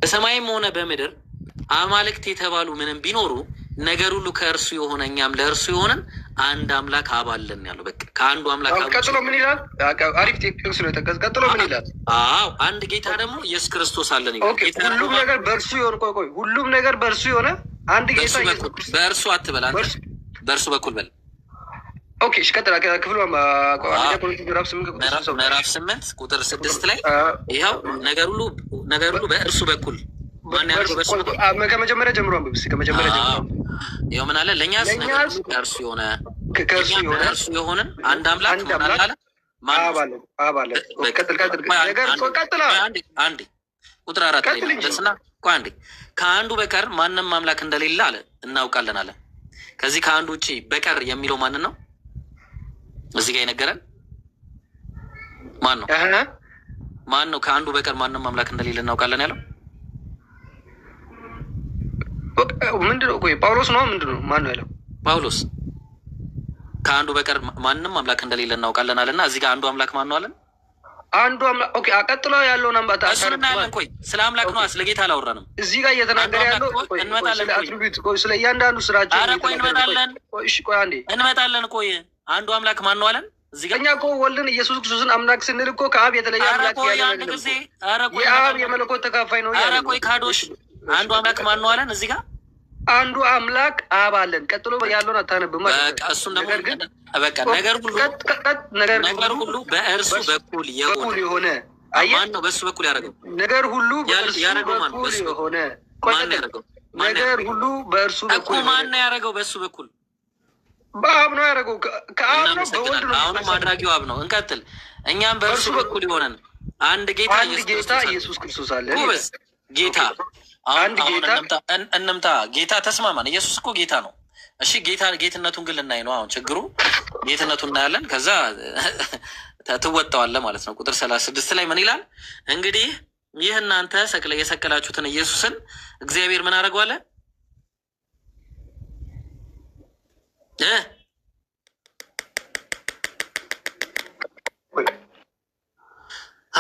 በሰማይም ሆነ በምድር አማልክት የተባሉ ምንም ቢኖሩ ነገር ሁሉ ከእርሱ የሆነ እኛም ለእርሱ የሆነን አንድ አምላክ አብ አለን ያለው። በቃ ከአንዱ አምላክ ቀጥሎ ምን ይላል? አሪፍ ቴክስ ነው የጠቀስ። ቀጥሎ ምን ይላል? አዎ አንድ ጌታ ደግሞ ኢየሱስ ክርስቶስ አለን። ሁሉም ነገር በእርሱ የሆነ ቆይ ሁሉም ነገር በእርሱ የሆነ አንድ ጌታ በእርሱ አትበል አንተ፣ በእርሱ በኩል በል። ኦኬ እሺ፣ ቀጥላ ክፍሉ ምዕራፍ 8 ቁጥር 6 ላይ ይኸው ነገር ሁሉ በእርሱ በኩል ማን ያደርገው? በእርሱ በኩል ከመጀመሪያ ጀምሮ አንብብ እስኪ። ከመጀመሪያ ጀምሮ ይኸው ምን አለ? ለእኛስ ከእርሱ የሆነ ከእርሱ የሆነን አንድ አምላክ አለ። አንዴ ቁጥር 4 ላይ ደስና አንዴ ከአንዱ በቀር ማንም አምላክ እንደሌለ አለ እናውቃለን አለ። ከዚህ ከአንዱ ውጭ በቀር የሚለው ማንን ነው? እዚህ ጋር የነገረን ማን ነው? ማን ነው? ከአንዱ በቀር ማንም አምላክ እንደሌለ እናውቃለን ያለው ምንድን ነው? ቆይ ጳውሎስ ነው? ምንድን ነው? ማን ነው ያለው? ጳውሎስ ከአንዱ በቀር ማንም አምላክ እንደሌለ እናውቃለን አለና እዚህ ጋር አንዱ አምላክ ማን ነው አለን? አንዱ አምላክ። ኦኬ ቀጥሎ ያለውን አምባታ እናያለን። ቆይ ስለ አምላክ ነው፣ ስለ ጌታ አላወራንም። እዚህ ጋር እየተናገረ ያለው ስለ እያንዳንዱ ስራቸው። ኧረ ቆይ እንመጣለን። ቆይ አንዴ እንመጣለን። ቆይ አንዱ አምላክ ማን ነው አለን? እዚህ ጋር እኛ እኮ ወልድን ኢየሱስ ክርስቶስን አምላክ ስንል እኮ ከአብ የተለየ አምላክ ያለ ጊዜ የአብ የመለኮት ተካፋይ ነው። ኧረ ቆይ ካዶሽ አንዱ አምላክ ማን ነው አለን? እዚህ ጋር አንዱ አምላክ አብ አለን። ቀጥሎ ያለውን አታነብም። በቃ እሱን ደግሞ በቃ ነገር ሁሉ በእርሱ በኩል የሆነ ማን ነው? በእሱ በኩል ያደረገው ነገር ሁሉ ያደረገው ማን ነው? በእሱ የሆነ ማን ያደረገው? ነገር ሁሉ በእርሱ በኩል ማን ነው ያደረገው? በእሱ በኩል በአብ ነው ያደረገው። ከአብ ነው በወልድ ነው። አሁንም አድራጊው አብ ነው። እንቀጥል። እኛም በእርሱ በኩል የሆነን አንድ ጌታ ኢየሱስ ክርስቶስ አለ። ጌታ አንድ ጌታ እንምታ። ጌታ ተስማማን። ኢየሱስ እኮ ጌታ ነው። እሺ ጌትነቱን ግን ልናይ ነው። አሁን ችግሩ ጌትነቱን እናያለን፣ ከዛ ትወጣዋለህ ማለት ነው። ቁጥር 36 ላይ ምን ይላል? እንግዲህ ይህ እናንተ የሰቀላችሁትን ኢየሱስን እግዚአብሔር ምን አደረገዋለ?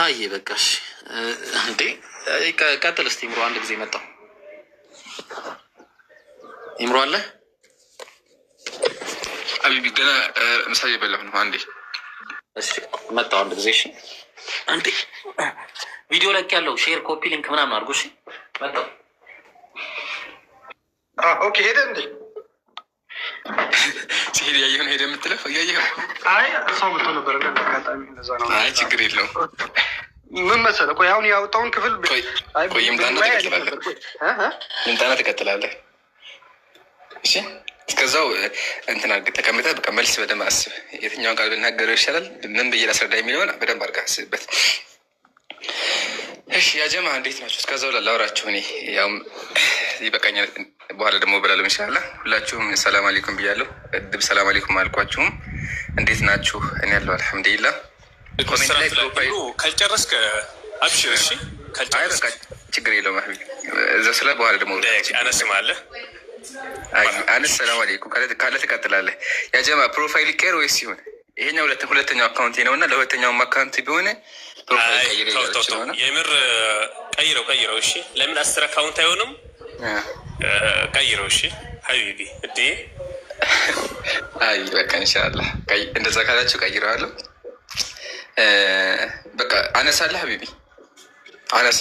አይ በቃሽ እንዴ ቀጥል እስቲ። ኢምሮ አንድ ጊዜ መጣው። ኢምሮ አለ አቢቢ ገና ምሳ እየበላሁ ነው። አንዴ እሺ መጣው አንድ ጊዜ። እሺ አንዴ ቪዲዮ ለቅ ያለው ሼር ኮፒ ሊንክ ምናምን አድርጎ። እሺ መጣው። ኦኬ ሄደ እንዴ? ሲሄድ ያየውን ሄደ የምትለው እያየኸው? አይ ሰው ብቶ ነበር አጋጣሚ እንደዛ ነው። አይ ችግር የለውም። ምን መሰለህ? ቆይ አሁን ያወጣውን ክፍል ቆይ ይምጣና ትቀጥላለህ። እሺ እስከዛው እንትን አድርገህ ተቀምጠህ በቃ መልስ በደንብ አስብ። የትኛውን ቃል ብናገረው ይሻላል፣ ምን ብዬ ላስረዳ የሚለውን በደንብ አድርገህ አስብበት። እሺ ያጀማ እንዴት ናቸው? እስከዛው ላውራችሁ እኔ ያውም ይበቃኛል። በኋላ ደግሞ በላለም ኢንሻላህ። ሁላችሁም ሰላም አለይኩም ብያለሁ። እድብ ሰላም አለይኩም አልኳችሁም። እንዴት ናችሁ? እኔ ያለው አልሐምዱሊላህ። ካልጨረስክ አብሽር። እሺ ካልጨረስክ ችግር የለውም። ማ እዛ ስለ በኋላ ደግሞ አነስም አለ አነስ ሰላም አለይኩም ካለ ትቀጥላለህ። ያጀማ ፕሮፋይል ይቀር ወይስ ሲሆን ይሄኛው ሁለተኛው አካውንቴ ነው እና ለሁለተኛውም አካውንት ቢሆን የምር ቀይረው። እሺ ለምን 10 አካውንት አይሆንም? ቀይረው። እሺ ሀቢቢ እዴ አይ በቃ ኢንሻላህ እንደዛ ካላችሁ ቀይረዋለሁ። በቃ አነሳለህ ሀቢቢ አነስ።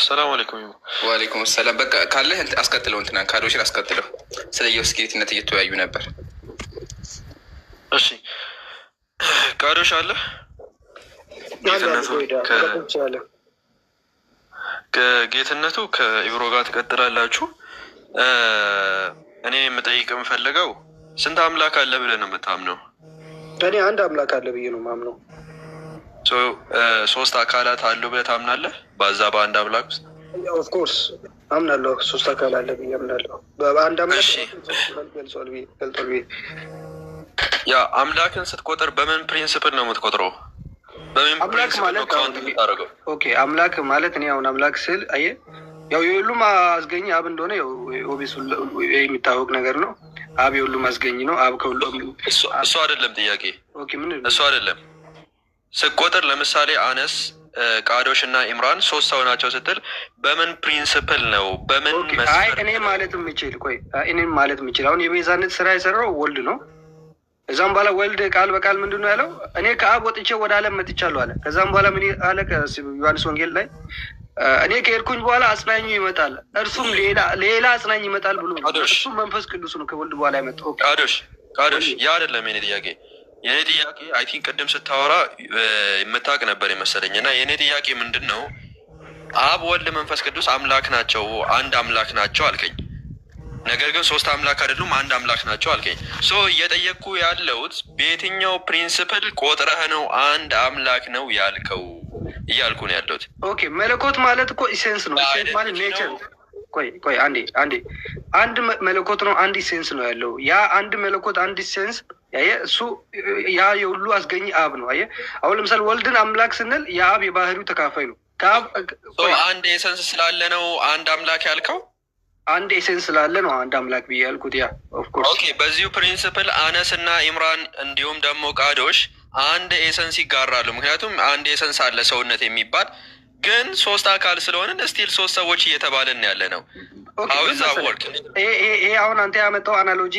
ሰላም አለይኩም። ወአለይኩም ሰላም። በቃ ካለህ አስቀጥለው፣ እንትና ካዶሽን አስቀጥለው። ስለ ኢየሱስ ጌትነት እየተወያዩ ነበር። እሺ ካዶሽ አለ ከጌትነቱ ከኢብሮ ጋር ትቀጥላላችሁ። እኔ የምጠይቅ የምፈልገው ስንት አምላክ አለ ብለህ ነው የምታምነው? እኔ አንድ አምላክ አለ ብዬ ነው የማምነው። ሶስት አካላት አሉ ብለህ ታምናለህ? በዛ በአንድ አምላክ ውስጥ ኦፍኮርስ አምናለሁ። ሶስት አካል አለ ብዬ አምናለሁ። በአንድ አምላክ ገልጿል ብዬ ያ አምላክን ስትቆጥር በምን ፕሪንስፕል ነው የምትቆጥረው? በምን ፕሪንስፕል ነው ካውንት የምታደርገው? ኦኬ አምላክ ማለት እኔ አሁን አምላክ ስል አየህ ያው የሁሉም አስገኝ አብ እንደሆነ ኦቤስ የሚታወቅ ነገር ነው። አብ የሁሉም አስገኝ ነው። አብ ከሁሉም እሱ አይደለም ጥያቄ። ኦኬ ምን እሱ አይደለም ስቆጥር። ለምሳሌ አነስ ቃዶሽ እና ኢምራን 3 ሰው ናቸው ስትል በምን ፕሪንስፕል ነው? በምን መስፈርት? እኔ ማለት የምችል አሁን የቤዛነት ስራ የሰራው ወልድ ነው። እዛም በኋላ ወልድ ቃል በቃል ምንድን ነው ያለው? እኔ ከአብ ወጥቼ ወደ ዓለም መጥቻለሁ አለ። ከዛም በኋላ ምን አለ? ዮሐንስ ወንጌል ላይ እኔ ከሄድኩኝ በኋላ አጽናኙ ይመጣል፣ እርሱም ሌላ አጽናኝ ይመጣል ብሎ እሱም መንፈስ ቅዱስ ነው ከወልድ በኋላ የመጣው። ቃዶሽ ያ አይደለም የኔ ጥያቄ። የኔ ጥያቄ አይ ቲንክ ቅድም ስታወራ የምታውቅ ነበር የመሰለኝ እና የኔ ጥያቄ ምንድን ነው? አብ ወልድ መንፈስ ቅዱስ አምላክ ናቸው፣ አንድ አምላክ ናቸው አልከኝ። ነገር ግን 3 አምላክ አይደሉም፣ አንድ አምላክ ናቸው አልከኝ። ሶ እየጠየቅኩ ያለሁት በየትኛው ፕሪንስፕል ቆጥረህ ነው አንድ አምላክ ነው ያልከው እያልኩ ነው ያለሁት። ኦኬ መለኮት ማለት እኮ ኢሴንስ ነው። ኢሴንስ ማለት ኔቸር። ቆይ አንዴ አንድ መለኮት ነው፣ አንድ ኢሴንስ ነው ያለው። ያ አንድ መለኮት አንድ ኢሴንስ እሱ ያ የሁሉ አስገኝ አብ ነው። አሁን ለምሳሌ ወልድን አምላክ ስንል የአብ የባህሪው ተካፋይ ነው። አንድ ኤሰንስ ስላለ ነው አንድ አምላክ ያልከው። አንድ ኤሰንስ ስላለ ነው አንድ አምላክ ብዬ ያልኩት። ያ ኦፍኮርስ ኦኬ። በዚሁ ፕሪንስፕል አነስ እና ኢምራን እንዲሁም ደግሞ ቃዶሽ አንድ ኤሰንስ ይጋራሉ። ምክንያቱም አንድ ኤሰንስ አለ ሰውነት የሚባል ግን 3 አካል ስለሆንን ስቲል 3 ሰዎች እየተባልን ያለ ነው። ይሄ አሁን አንተ ያመጣው አናሎጂ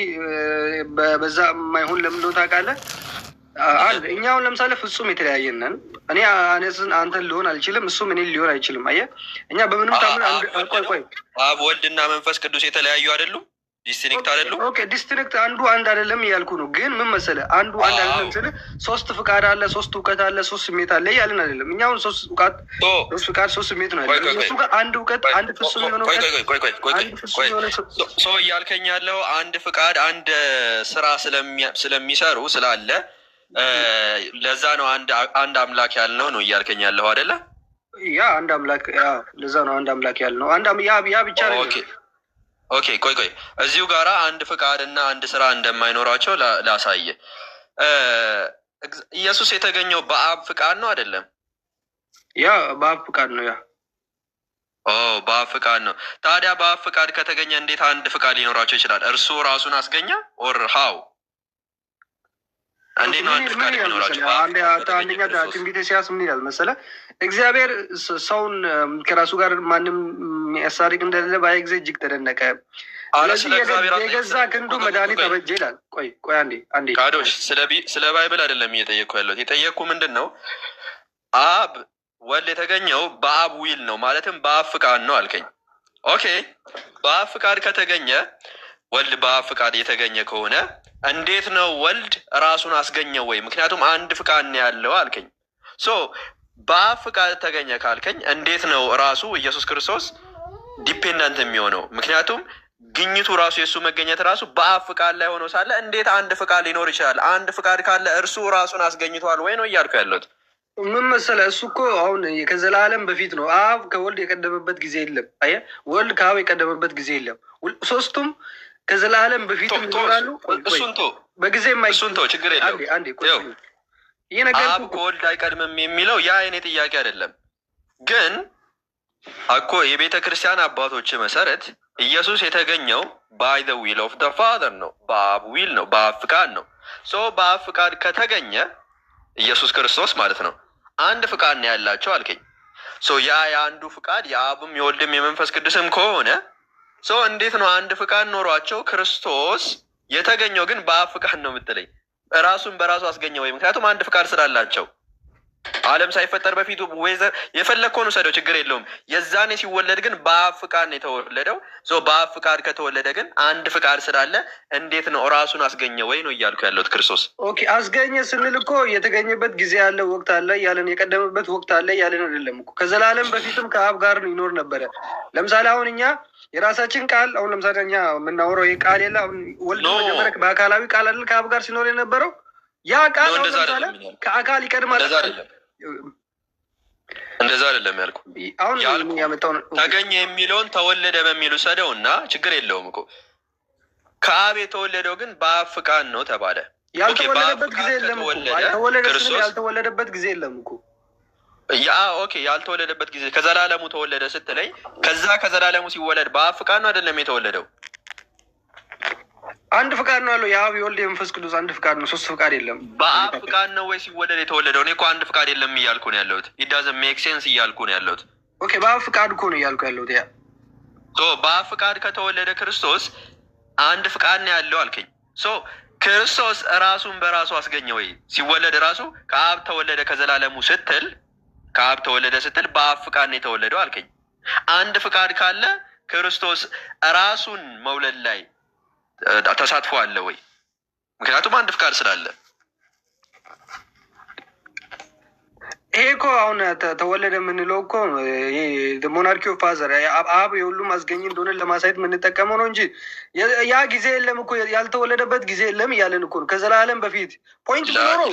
በዛ የማይሆን ለምን ነው ታውቃለህ? እኛውን ለምሳሌ ፍጹም የተለያየን ነን። እኔ አነስን አንተን ሊሆን አልችልም፣ እሱም እኔ ሊሆን አይችልም። አየህ እኛ በምንም ታምን ቆይ አብ ወልድና መንፈስ ቅዱስ የተለያዩ አይደሉም፣ ዲስትሪክት አይደሉም። ኦኬ ዲስትሪክት አንዱ አንድ አይደለም እያልኩ ነው። ግን ምን መሰለህ አንዱ አንድ አይደለም ስለ 3 ፍቃድ አለ፣ 3 እውቀት አለ፣ 3 ስሜት አለ እያልን አይደለም። እኛውን 3 እውቀት፣ 3 ፍቃድ፣ 3 ስሜት ነው ያለው። እሱ ጋር አንድ እውቀት፣ አንድ ፍጹም የሆነ ሰው እያልከኝ ያለው አንድ ፍቃድ አንድ ስራ ስለሚሰሩ ስላለ ለዛ ነው አንድ አምላክ ያልነው ነው እያልከኝ ያለው አይደለ? ያ አንድ አምላክ ለዛ ነው አንድ አምላክ ያልነው። ያ ብቻ ነው። ኦኬ ቆይ እዚሁ ጋራ አንድ ፍቃድ እና አንድ ስራ እንደማይኖራቸው ላሳየ። ኢየሱስ የተገኘው በአብ ፍቃድ ነው አይደለም? ያ በአብ ፍቃድ ነው። ያ በአብ ፍቃድ ነው። ታዲያ በአብ ፍቃድ ከተገኘ እንዴት አንድ ፍቃድ ሊኖራቸው ይችላል? እርሱ ራሱን አስገኘ ኦር ሃው? እንዴት ነው አንድ ፍቃድ ሊኖራቸው? አንደኛ ትንቢተ ኢሳይያስ ምን ይላል መሰለህ? እግዚአብሔር ሰውን ከራሱ ጋር ማንም የሚያሳርቅ እንደሌለ ባየ ጊዜ እጅግ ተደነቀ። የገዛ ክንዱ መድኃኒት አበጀ ይላል። ቆይ አንዴ ቃዶሽ ስለ ባይብል አይደለም እየጠየቅኩ ያለሁት። የጠየቅኩ ምንድን ነው አብ ወልድ የተገኘው በአብ ዊል ነው ማለትም በአብ ፍቃድ ነው አልከኝ። ኦኬ በአብ ፍቃድ ከተገኘ ወልድ በአብ ፍቃድ የተገኘ ከሆነ እንዴት ነው ወልድ ራሱን አስገኘው ወይ? ምክንያቱም አንድ ፍቃድ ነው ያለው አልከኝ። ሶ በአብ ፍቃድ ተገኘ ካልከኝ እንዴት ነው ራሱ ኢየሱስ ክርስቶስ ዲፔንደንት የሚሆነው? ምክንያቱም ግኝቱ ራሱ የእሱ መገኘት ራሱ በአብ ፍቃድ ላይ ሆኖ ሳለ እንዴት አንድ ፍቃድ ሊኖር ይችላል? አንድ ፍቃድ ካለ እርሱ ራሱን አስገኝቷል ወይ ነው እያልኩ ያለሁት። ምን መሰለህ እሱ እኮ አሁን ከዘላለም በፊት ነው። አብ ከወልድ የቀደመበት ጊዜ የለም። አየህ ወልድ ከአብ የቀደመበት ጊዜ የለም። 3ቱም ከዘላለም በፊት ይኖራሉ። በጊዜ እሱን ተው ችግር የለውም። አብ ከወልድ አይቀድምም የሚለው ያ የኔ ጥያቄ አይደለም። ግን እኮ የቤተ ክርስቲያን አባቶች መሰረት ኢየሱስ የተገኘው ባይ ዘ ዊል ኦፍ ደ ፋዘር ነው፣ በአብ ዊል ነው፣ በአብ ፍቃድ ነው። ሶ በአብ ፍቃድ ከተገኘ ኢየሱስ ክርስቶስ ማለት ነው አንድ ፍቃድ ነው ያላቸው አልከኝ። ሶ ያ የአንዱ ፍቃድ የአብም የወልድም የመንፈስ ቅዱስም ከሆነ ሶ እንዴት ነው አንድ ፍቃድ ኖሯቸው ክርስቶስ የተገኘው ግን በአብ ፍቃድ ነው የምትለኝ? ራሱን በራሱ አስገኘ ወይ? ምክንያቱም አንድ ፍቃድ ስላላቸው ዓለም ሳይፈጠር በፊቱ ወይዘር የፈለግከውን ውሰደው ችግር የለውም። የዛኔ ሲወለድ ግን በአብ ፍቃድ ነው የተወለደው። በአብ ፍቃድ ከተወለደ ግን አንድ ፍቃድ ስላለ እንዴት ነው ራሱን አስገኘ ወይ ነው እያልኩ ያለሁት። ክርስቶስ ኦኬ አስገኘ ስንል እኮ የተገኘበት ጊዜ ያለ ወቅት አለ ያለን፣ የቀደመበት ወቅት አለ ያለን አይደለም እኮ። ከዘላለም በፊትም ከአብ ጋር ይኖር ነበረ። ለምሳሌ አሁን እኛ የራሳችን ቃል አሁን ለምሳሌ እኛ የምናወራው ይህ ቃል የለ ወልድ መጀመሪያ በአካላዊ ቃል አይደል ከአብ ጋር ሲኖር የነበረው ያ ቃል ለምሳሌ ከአካል ይቀድማል። እንደዛ አይደለም ያልኩ። አሁን ያመጣው ተገኘ የሚለውን ተወለደ በሚሉ ሰደው እና ችግር የለውም እኮ ከአብ የተወለደው ግን በአብ ፍቃድ ነው ተባለ። ያልተወለደበት ጊዜ የለም እኮ ያልተወለደበት ጊዜ የለም እኮ። ያ ኦኬ ያልተወለደበት ጊዜ ከዘላለሙ ተወለደ ስትለኝ ከዛ ከዘላለሙ ሲወለድ በአብ ፍቃድ ነው አይደለም የተወለደው? አንድ ፍቃድ ነው ያለው የአብ የወልድ የመንፈስ ቅዱስ አንድ ፍቃድ ነው። 3 ፍቃድ የለም። በአብ ፍቃድ ነው ወይ ሲወለድ የተወለደው? እኔ እኮ አንድ ፍቃድ የለም እያልኩ ነው ያለሁት። ኢት ዳዝንት ሜክ ሴንስ እያልኩ ነው ያለሁት። ኦኬ በአብ ፍቃድ እኮ ነው እያልኩ ያለሁት። ያ በአብ ፍቃድ ከተወለደ ክርስቶስ አንድ ፍቃድ ነው ያለው አልከኝ። ክርስቶስ ራሱን በራሱ አስገኘ ወይ? ሲወለድ ራሱ ከአብ ተወለደ ከዘላለሙ ስትል ከአብ ተወለደ ስትል በአብ ፍቃድ ነው የተወለደው አልከኝ። አንድ ፍቃድ ካለ ክርስቶስ ራሱን መውለድ ላይ ተሳትፎ አለ ወይ? ምክንያቱም አንድ ፍቃድ ስላለ። ይሄ እኮ አሁን ተወለደ የምንለው እኮ ሞናርኪ ኦፍ ፋዘር አብ የሁሉም አስገኝ እንደሆነ ለማሳየት የምንጠቀመው ነው እንጂ ያ ጊዜ የለም እኮ ያልተወለደበት ጊዜ የለም እያለን እኮ ነው። ከዘላለም በፊት ፖይንት ቢኖረው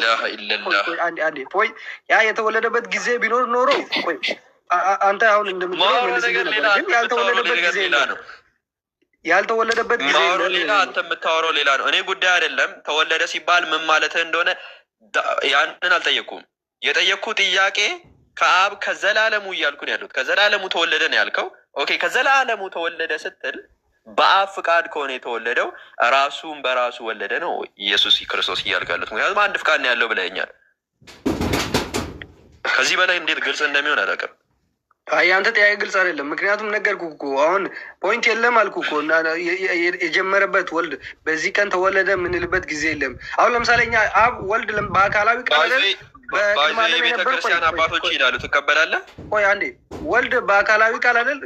ያ የተወለደበት ጊዜ ቢኖር ኖሮ አንተ አሁን እንደምትለው ግን ያልተወለደበት ጊዜ የለም። ያልተወለደበት ጊዜ ሌላ አንተ የምታወራው ሌላ ነው። እኔ ጉዳይ አይደለም ተወለደ ሲባል ምን ማለት እንደሆነ ያንን አልጠየኩም። የጠየቅኩ ጥያቄ ከአብ ከዘላለሙ እያልኩ ነው ያሉት። ከዘላለሙ ተወለደ ነው ያልከው። ኦኬ ከዘላለሙ ተወለደ ስትል በአብ ፍቃድ ከሆነ የተወለደው ራሱን በራሱ ወለደ ነው ኢየሱስ ክርስቶስ እያልኩ ያሉት። ምክንያቱም አንድ ፍቃድ ነው ያለው ብለኛል። ከዚህ በላይ እንዴት ግልጽ እንደሚሆን አላውቅም። አንተ ጥያቄ ግልጽ አይደለም። ምክንያቱም ነገርኩ እኮ አሁን ፖይንት የለም አልኩ እኮ እና የጀመረበት ወልድ በዚህ ቀን ተወለደ የምንልበት ጊዜ የለም። አሁን ለምሳሌ እኛ አብ ወልድ በአካላዊ ቃል ቤተክርስቲያን አባቶች ይላሉ ትቀበላለህ? ቆይ አንዴ ወልድ በአካላዊ ቃል አይደል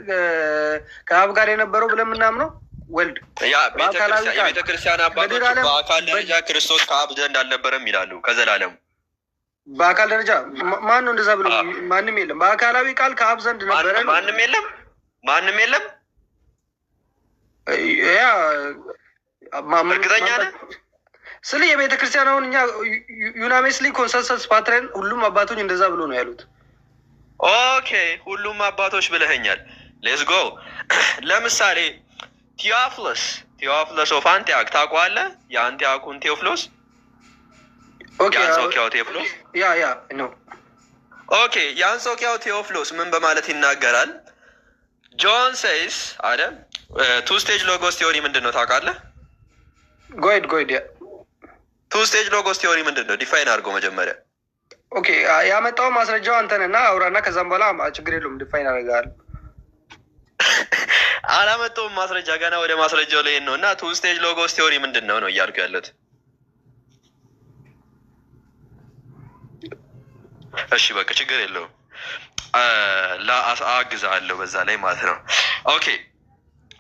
ከአብ ጋር የነበረው ብለን የምናምነው ወልድ የቤተክርስቲያን አባቶች በአካል ደረጃ ክርስቶስ ከአብ ዘንድ አልነበረም ይላሉ። ከዘላለሙ በአካል ደረጃ ማን ነው እንደዛ ብሎ? ማንም የለም። በአካላዊ ቃል ከአብ ዘንድ ነበረ። ማንም የለም። ያ እርግጠኛ ነህ? ስለ የቤተ ክርስቲያን አሁን እኛ ዩናሜስሊ ኮንሰንሰስ ፓትረን ሁሉም አባቶች እንደዛ ብሎ ነው ያሉት። ኦኬ ሁሉም አባቶች ብለኸኛል። ሌትስ ጎ። ለምሳሌ ቴዎፍሎስ ኦፍ አንቲያክ ታውቀዋለህ? የአንቲያኩን ቴዎፍሎስ የአንጾኪያው ቴዎፍሎስ ያ ነው። ኦኬ የአንጾኪያው ቴዎፍሎስ ምን በማለት ይናገራል? ጆን ሴይስ አለ ቱ ስቴጅ ሎጎስ ቲዮሪ ምንድን ነው ታውቃለህ? ጎይድ ቱ ስቴጅ ሎጎስ ቲዮሪ ምንድን ነው? ዲፋይን አድርጎ መጀመሪያ። ኦኬ ያመጣው ማስረጃው አንተንና አውራና ከዛም በኋላ ችግር የለውም ዲፋይን አደርጋለሁ። አላመጣውም ማስረጃ፣ ገና ወደ ማስረጃው ላይ ነው። እና ቱ ስቴጅ ሎጎስ ቲዮሪ ምንድን ነው እያልኩ ያለት። እሺ በቃ ችግር የለውም አግዛለሁ በዛ ላይ ማለት ነው። ኦኬ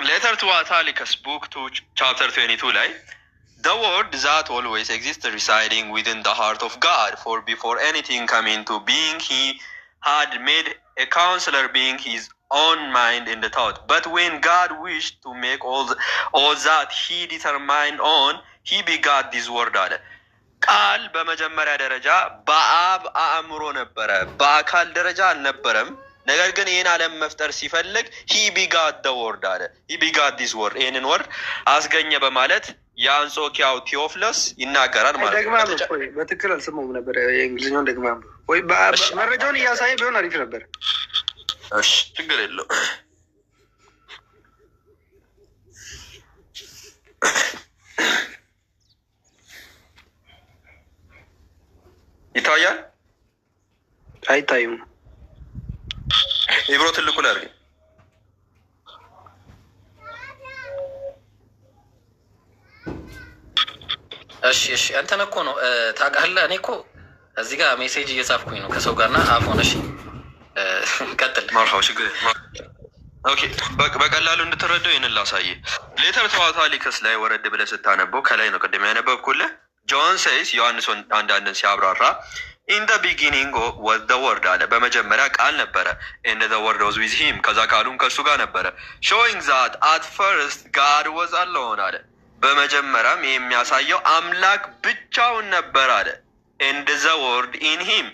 ሌተር ቱ አታሊከስ ቡክ 2 ቻፕተር 22 ላይ the word that always exists residing within the heart of God, for before anything came into being he had made a counselor being his own mind in the thought, but when God wished to make all that he determined on, he begot this word አለ። ቃል በመጀመሪያ ደረጃ በአብ አእምሮ ነበረ፣ በአካል ደረጃ አልነበረም። ነገር ግን ይህን ዓለም መፍጠር ሲፈልግ he begot the word አለ። he begot this word ይህንን ወርድ አስገኘ በማለት የአንጾኪያው ቴዎፍሎስ ይናገራል ማለት ነው። ደግማ በትክክል አልሰማሁም ነበር የእንግሊዝኛውን። ደግማ ወይ መረጃውን እያሳየ ቢሆን አሪፍ ነበር። እሺ ችግር የለው። ይታያል አይታዩም? ኢብሮ ትልቁ ላይ አድርገኝ። እሺ እንትን እኮ ነው ታውቃለህ። እኔ እኮ እዚህ ጋር ሜሴጅ እየጻፍኩኝ ነው ከሰው ጋርና አፎን። እሺ ቀጥል። ማርሃው ችግር ኦኬ። በቀላሉ እንድትረዳው ይህንን ላሳየ። ሌተር ቱ አታሊከስ ላይ ወረድ ብለህ ስታነበው ከላይ ነው ቅድም ያነበብኩልህ። ጆን ሴይስ ዮሐንስ አንዳንድን ሲያብራራ ኢን ደ ቢጊኒንግ ወዝ ደ ወርድ አለ። በመጀመሪያ ቃል ነበረ። ኤንድ ደ ወርድ ዋዝ ዊዝ ሂም፣ ከዛ ቃሉም ከእሱ ጋር ነበረ። ሾዊንግ ዛት አት ፈርስት ጋድ ዋዝ አሎን አለ። በመጀመሪያም የሚያሳየው አምላክ ብቻውን ነበር አለ። ኤንድ ዘ ወርድ ኢን ሂም፣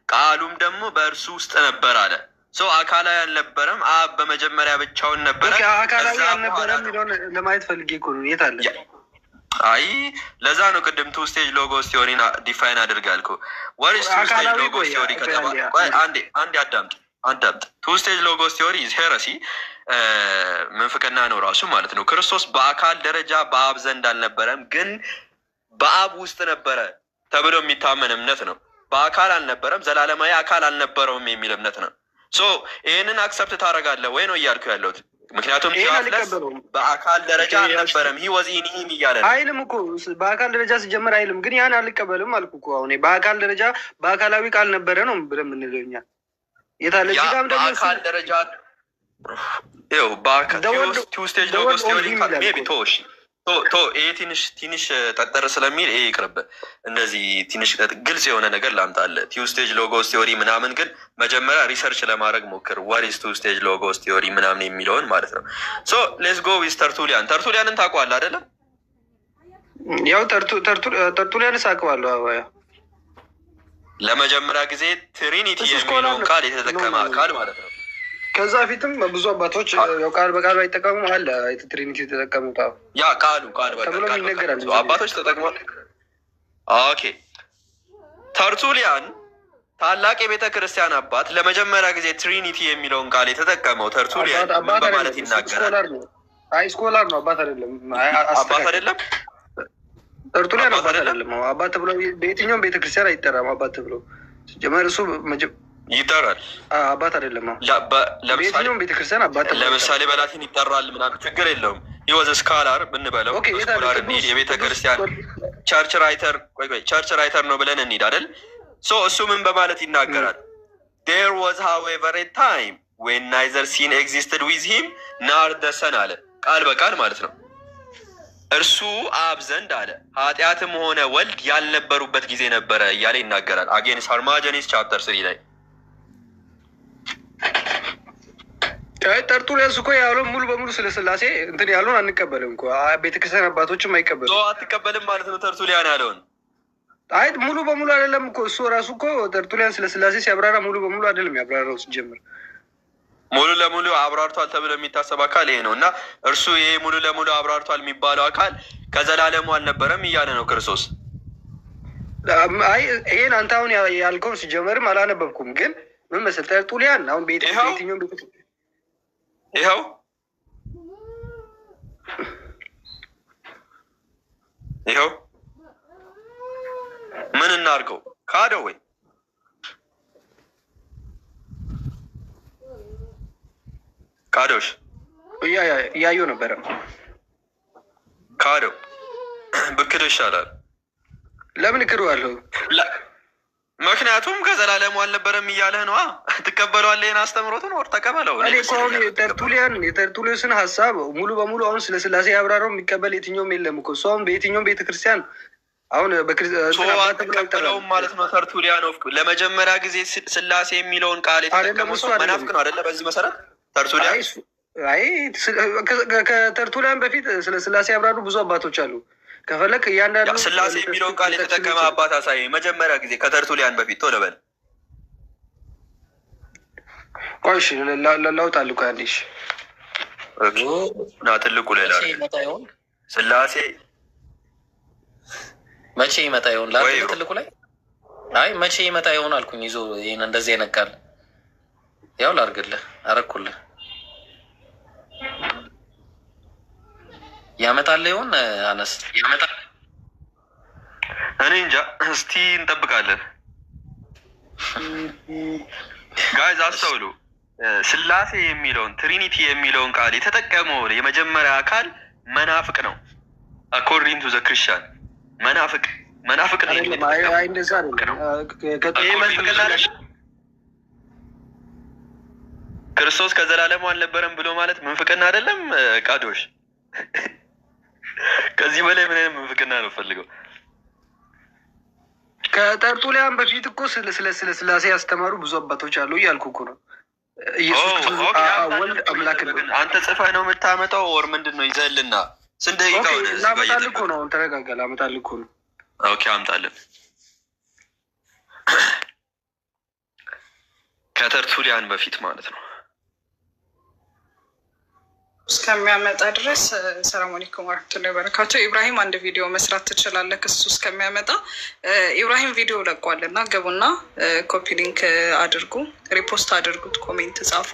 ቃሉም ደግሞ በእርሱ ውስጥ ነበር አለ። ሰው አካላዊ አልነበረም። አብ በመጀመሪያ ብቻውን ነበረ። አካላዊ አልነበረም የሚለውን ለማየት ፈልጌ እኮ ነው። የት አለ? አይ ለዛ ነው ቅድም ቱ ስቴጅ ሎጎስ ቲዮሪን ዲፋይን አድርጋልኩ። ወሪስ ቱ ስቴጅ ሎጎስ ቲዮሪ ከተባለ አንዴ አዳምጥ። አዳምጥ። ቱ ስቴጅ ሎጎስ ቲዮሪ ኢዝ ሄረሲ ምንፍቅና ነው ራሱ ማለት ነው። ክርስቶስ በአካል ደረጃ በአብ ዘንድ አልነበረም፣ ግን በአብ ውስጥ ነበረ ተብሎ የሚታመን እምነት ነው። በአካል አልነበረም፣ ዘላለማዊ አካል አልነበረውም የሚል እምነት ነው። ሶ ይህንን አክሰፕት ታደርጋለህ ወይ ነው እያልኩ ያለሁት። ምክንያቱም በአካል ደረጃ አልነበረም ሂወዝ ኢንሂም እያለ አይልም እኮ በአካል ደረጃ ሲጀመር አይልም፣ ግን ያን አልቀበልም አልኩ እኮ። አሁን በአካል ደረጃ በአካላዊ ቃል ነበረ ነው ብለን የምንለው እኛ። የታለ እዚህ ጋርም ደግሞ በአካል ደረጃ ይኸው ቱ ስቴጅ ሎጎስ ቲዮሪ ሜቢ ቶሽ ይሄ ትንሽ ጠጠር ስለሚል ይሄ ይቅርብ። እንደዚህ ትንሽ ግልጽ የሆነ ነገር ላምጣልህ። ቱ ስቴጅ ሎጎስ ቲዮሪ ምናምን ግን መጀመሪያ ሪሰርች ለማድረግ ሞክር። ዋት ኢዝ ቱ ስቴጅ ሎጎስ ቲዮሪ ምናምን የሚለውን ማለት ነው። ሶ ሌትስ ጎ ዊዝ ተርቱሊያን። ተርቱሊያንን ታውቀዋለህ አይደለም? ያው ተርቱሊያንስ አውቀዋለሁ። ለመጀመሪያ ጊዜ ትሪኒቲ የሚለውን ቃል የተጠቀመ አካል ማለት ነው። ከዛ ፊትም ብዙ አባቶች ቃል በቃል ባይጠቀሙ አለ ትሪኒቲ የተጠቀሙት ያ ቃሉ አባቶች ተጠቅሟል። ኦኬ ተርቱሊያን ታላቅ የቤተ ክርስቲያን አባት ለመጀመሪያ ጊዜ ትሪኒቲ የሚለውን ቃል የተጠቀመው ተርቱሊያን ምን በማለት ይናገራል? ስኮላር ነው፣ አባት አይደለም። አባት አይደለም፣ ተርቱሊያን አባት አይደለም። አባት ብሎ በየትኛውም ቤተክርስቲያን አይጠራም። አባት ብሎ ሲጀመር እሱ ይጠራል፣ አባት አይደለም። በየትኛውም ቤተክርስቲያን አባት ለምሳሌ በላቲን ይጠራል ምናምን፣ ችግር የለውም። ይወዘ ስካላር ብንበለው ስኮላር እንሂድ። የቤተ ክርስቲያን ቸርች ራይተር ነው ብለን እንሂድ አይደል? ሶ እሱ ምን በማለት ይናገራል? there was however a time when neither sin existed with him nor the son አለ፣ ቃል በቃል ማለት ነው። እርሱ አብ ዘንድ አለ ኃጢአትም ሆነ ወልድ ያልነበሩበት ጊዜ ነበረ እያለ ይናገራል። አጌንስ ሃርማጀኒስ ቻፕተር 3 ላይ ተርቱሊያንስ እኮ ያለው ሙሉ በሙሉ ስለ ስላሴ እንትን ያለውን አንቀበልም እኮ ቤተክርስቲያን አባቶችም አይቀበልም። አትቀበልም ማለት ነው ተርቱሊያን ያለውን። አይ ሙሉ በሙሉ አይደለም እኮ እሱ ራሱ እኮ ተርቱሊያን ስለ ስላሴ ሲያብራራ ሙሉ በሙሉ አይደለም ያብራራው። ሲጀምር ሙሉ ለሙሉ አብራርቷል ተብሎ የሚታሰብ አካል ይሄ ነው እና እርሱ ይሄ ሙሉ ለሙሉ አብራርቷል የሚባለው አካል ከዘላለሙ አልነበረም እያለ ነው ክርስቶስ። አይ ይሄን አንተ አሁን ያልከውን ሲጀመርም አላነበብኩም፣ ግን ምን መሰለህ ተርቱሊያን አሁን በየትኛውም ይኸው ምን እናድርገው? ካደው ወይ ካዶሽ እያየሁ ነበረ። ካደው ብክዶ ይሻላል። ለምን እክደዋለሁ? ምክንያቱም ከዘላለሙ አልነበረም እያለህ ነዋ። ትቀበለዋለህ? ይሄን አስተምሮትን ወር ተቀበለው። እኔ እኮ አሁን የተርቱሊያስን ሀሳብ ሙሉ በሙሉ አሁን ስለ ስላሴ ያብራራው የሚቀበል የትኛውም የለም እኮ እሱ አሁን በየትኛውም ቤተክርስቲያን አሁን በክርስቲያንም ማለት ነው። ተርቱሊያን ለመጀመሪያ ጊዜ ስላሴ የሚለውን ቃል የተጠቀመው ሰው መናፍቅ ነው አይደለ? በዚህ መሰረት ተርቱሊያን ከተርቱሊያን በፊት ስለ ስላሴ ያብራሩ ብዙ አባቶች አሉ። ከፈለክ እያንዳንዱ ስላሴ የሚለውን ቃል የተጠቀመ አባት አሳይ። መጀመሪያ ጊዜ ከተርቱሊያን በፊት ቶሎ በል። ቆይሽ ላውጣልህ እኮ አንዴሽ እና ትልቁ ሌላ ስላሴ መቼ ይመጣ ይሆን? ትልቁ ላይ አይ መቼ ይመጣ ይሆን አልኩኝ። ይዞ ይሄን እንደዚህ ያነቃል። ያው ላርግልህ አረኩልህ። ያመጣል ይሆን አነስ ያመጣል። እኔ እንጃ፣ እስቲ እንጠብቃለን። ጋይዝ አስተውሉ። ስላሴ የሚለውን ትሪኒቲ የሚለውን ቃል የተጠቀመው የመጀመሪያ አካል መናፍቅ ነው። አኮርዲንግ ቱ ዘ ክርስቲያን መናፍቅ ነው። ክርስቶስ ከዘላለሙ አልነበረም ብሎ ማለት ምንፍቅና አይደለም? ቃዶሽ ከዚህ በላይ ምን አይነት ምንፍቅና ነው ፈልገው? ከተርቱሊያን በፊት እኮ ስለ ስላሴ ያስተማሩ ብዙ አባቶች አሉ እያልኩ እኮ ነው። ኢየሱስ ወልድ አምላክ ነው። አንተ ጽፈህ ነው የምታመጣው ወር ምንድን ነው ይዘህልና? ስንት ደቂቃ ሆነ? ላመጣልህ እኮ ነው። ተረጋጋ፣ ላመጣልህ እኮ ነው። ኦኬ አምጣልን። ከተርቱሊያን በፊት ማለት ነው። እስከሚያመጣ ድረስ ሰላም አለይኩም ወረህመቱላሂ ወበረካቱ። ኢብራሂም አንድ ቪዲዮ መስራት ትችላለህ እሱ እስከሚያመጣ። ኢብራሂም ቪዲዮ ለቋል እና ገቡና ኮፒ ሊንክ አድርጉ፣ ሪፖስት አድርጉት፣ ኮሜንት ጻፉ።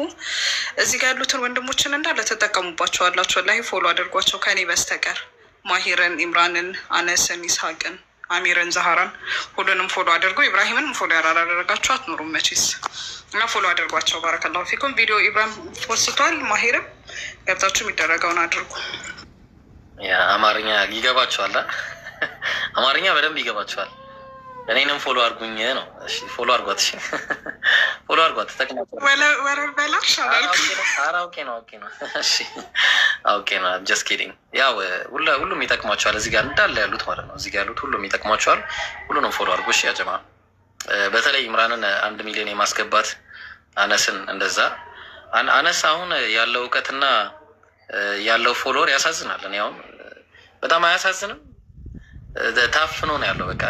እዚህ ጋር ያሉትን ወንድሞችን እንዳለ ተጠቀሙባቸዋላቸው። ላይ ፎሎ አድርጓቸው ከኔ በስተቀር ማሂርን፣ ኢምራንን፣ አነስን፣ ይስሐቅን፣ አሚርን፣ ዛሃራን ሁሉንም ፎሎ አድርጉ። ኢብራሂምን ፎሎ ያላደረጋችሁ አትኖሩም መቼስ እና ፎሎ አድርጓቸው። ባረከላሁ ፊኩም። ቪዲዮ ኢብራሂም ፖስቷል። ማሂርም ገብታችሁ የሚደረገውን አድርጉ። አማርኛ ይገባችኋል? አማርኛ በደንብ ይገባችኋል። እኔንም ፎሎ አድርጉኝ ነው። እሺ ፎሎ አድርጓት። እሺ ፎሎ አድርጓት። ወረበላሽ አውቄ ነው። እሺ አውቄ ነው። ጀስት ኪዲንግ። ያው ሁሉም ይጠቅሟቸዋል። እዚህ ጋር እንዳለ ያሉት ማለት ነው። እዚህ ጋር ያሉት ሁሉም ይጠቅሟቸዋል። ሁሉንም ፎሎ አድርጉ። እሺ ያጀማ። በተለይ ኢምራንን 1 ሚሊዮን የማስገባት አነስን እንደዛ አነስ አሁን ያለው እውቀትና ያለው ፎሎወር ያሳዝናል። እኔ አሁን በጣም አያሳዝንም? ታፍኖ ነው ያለው። በቃ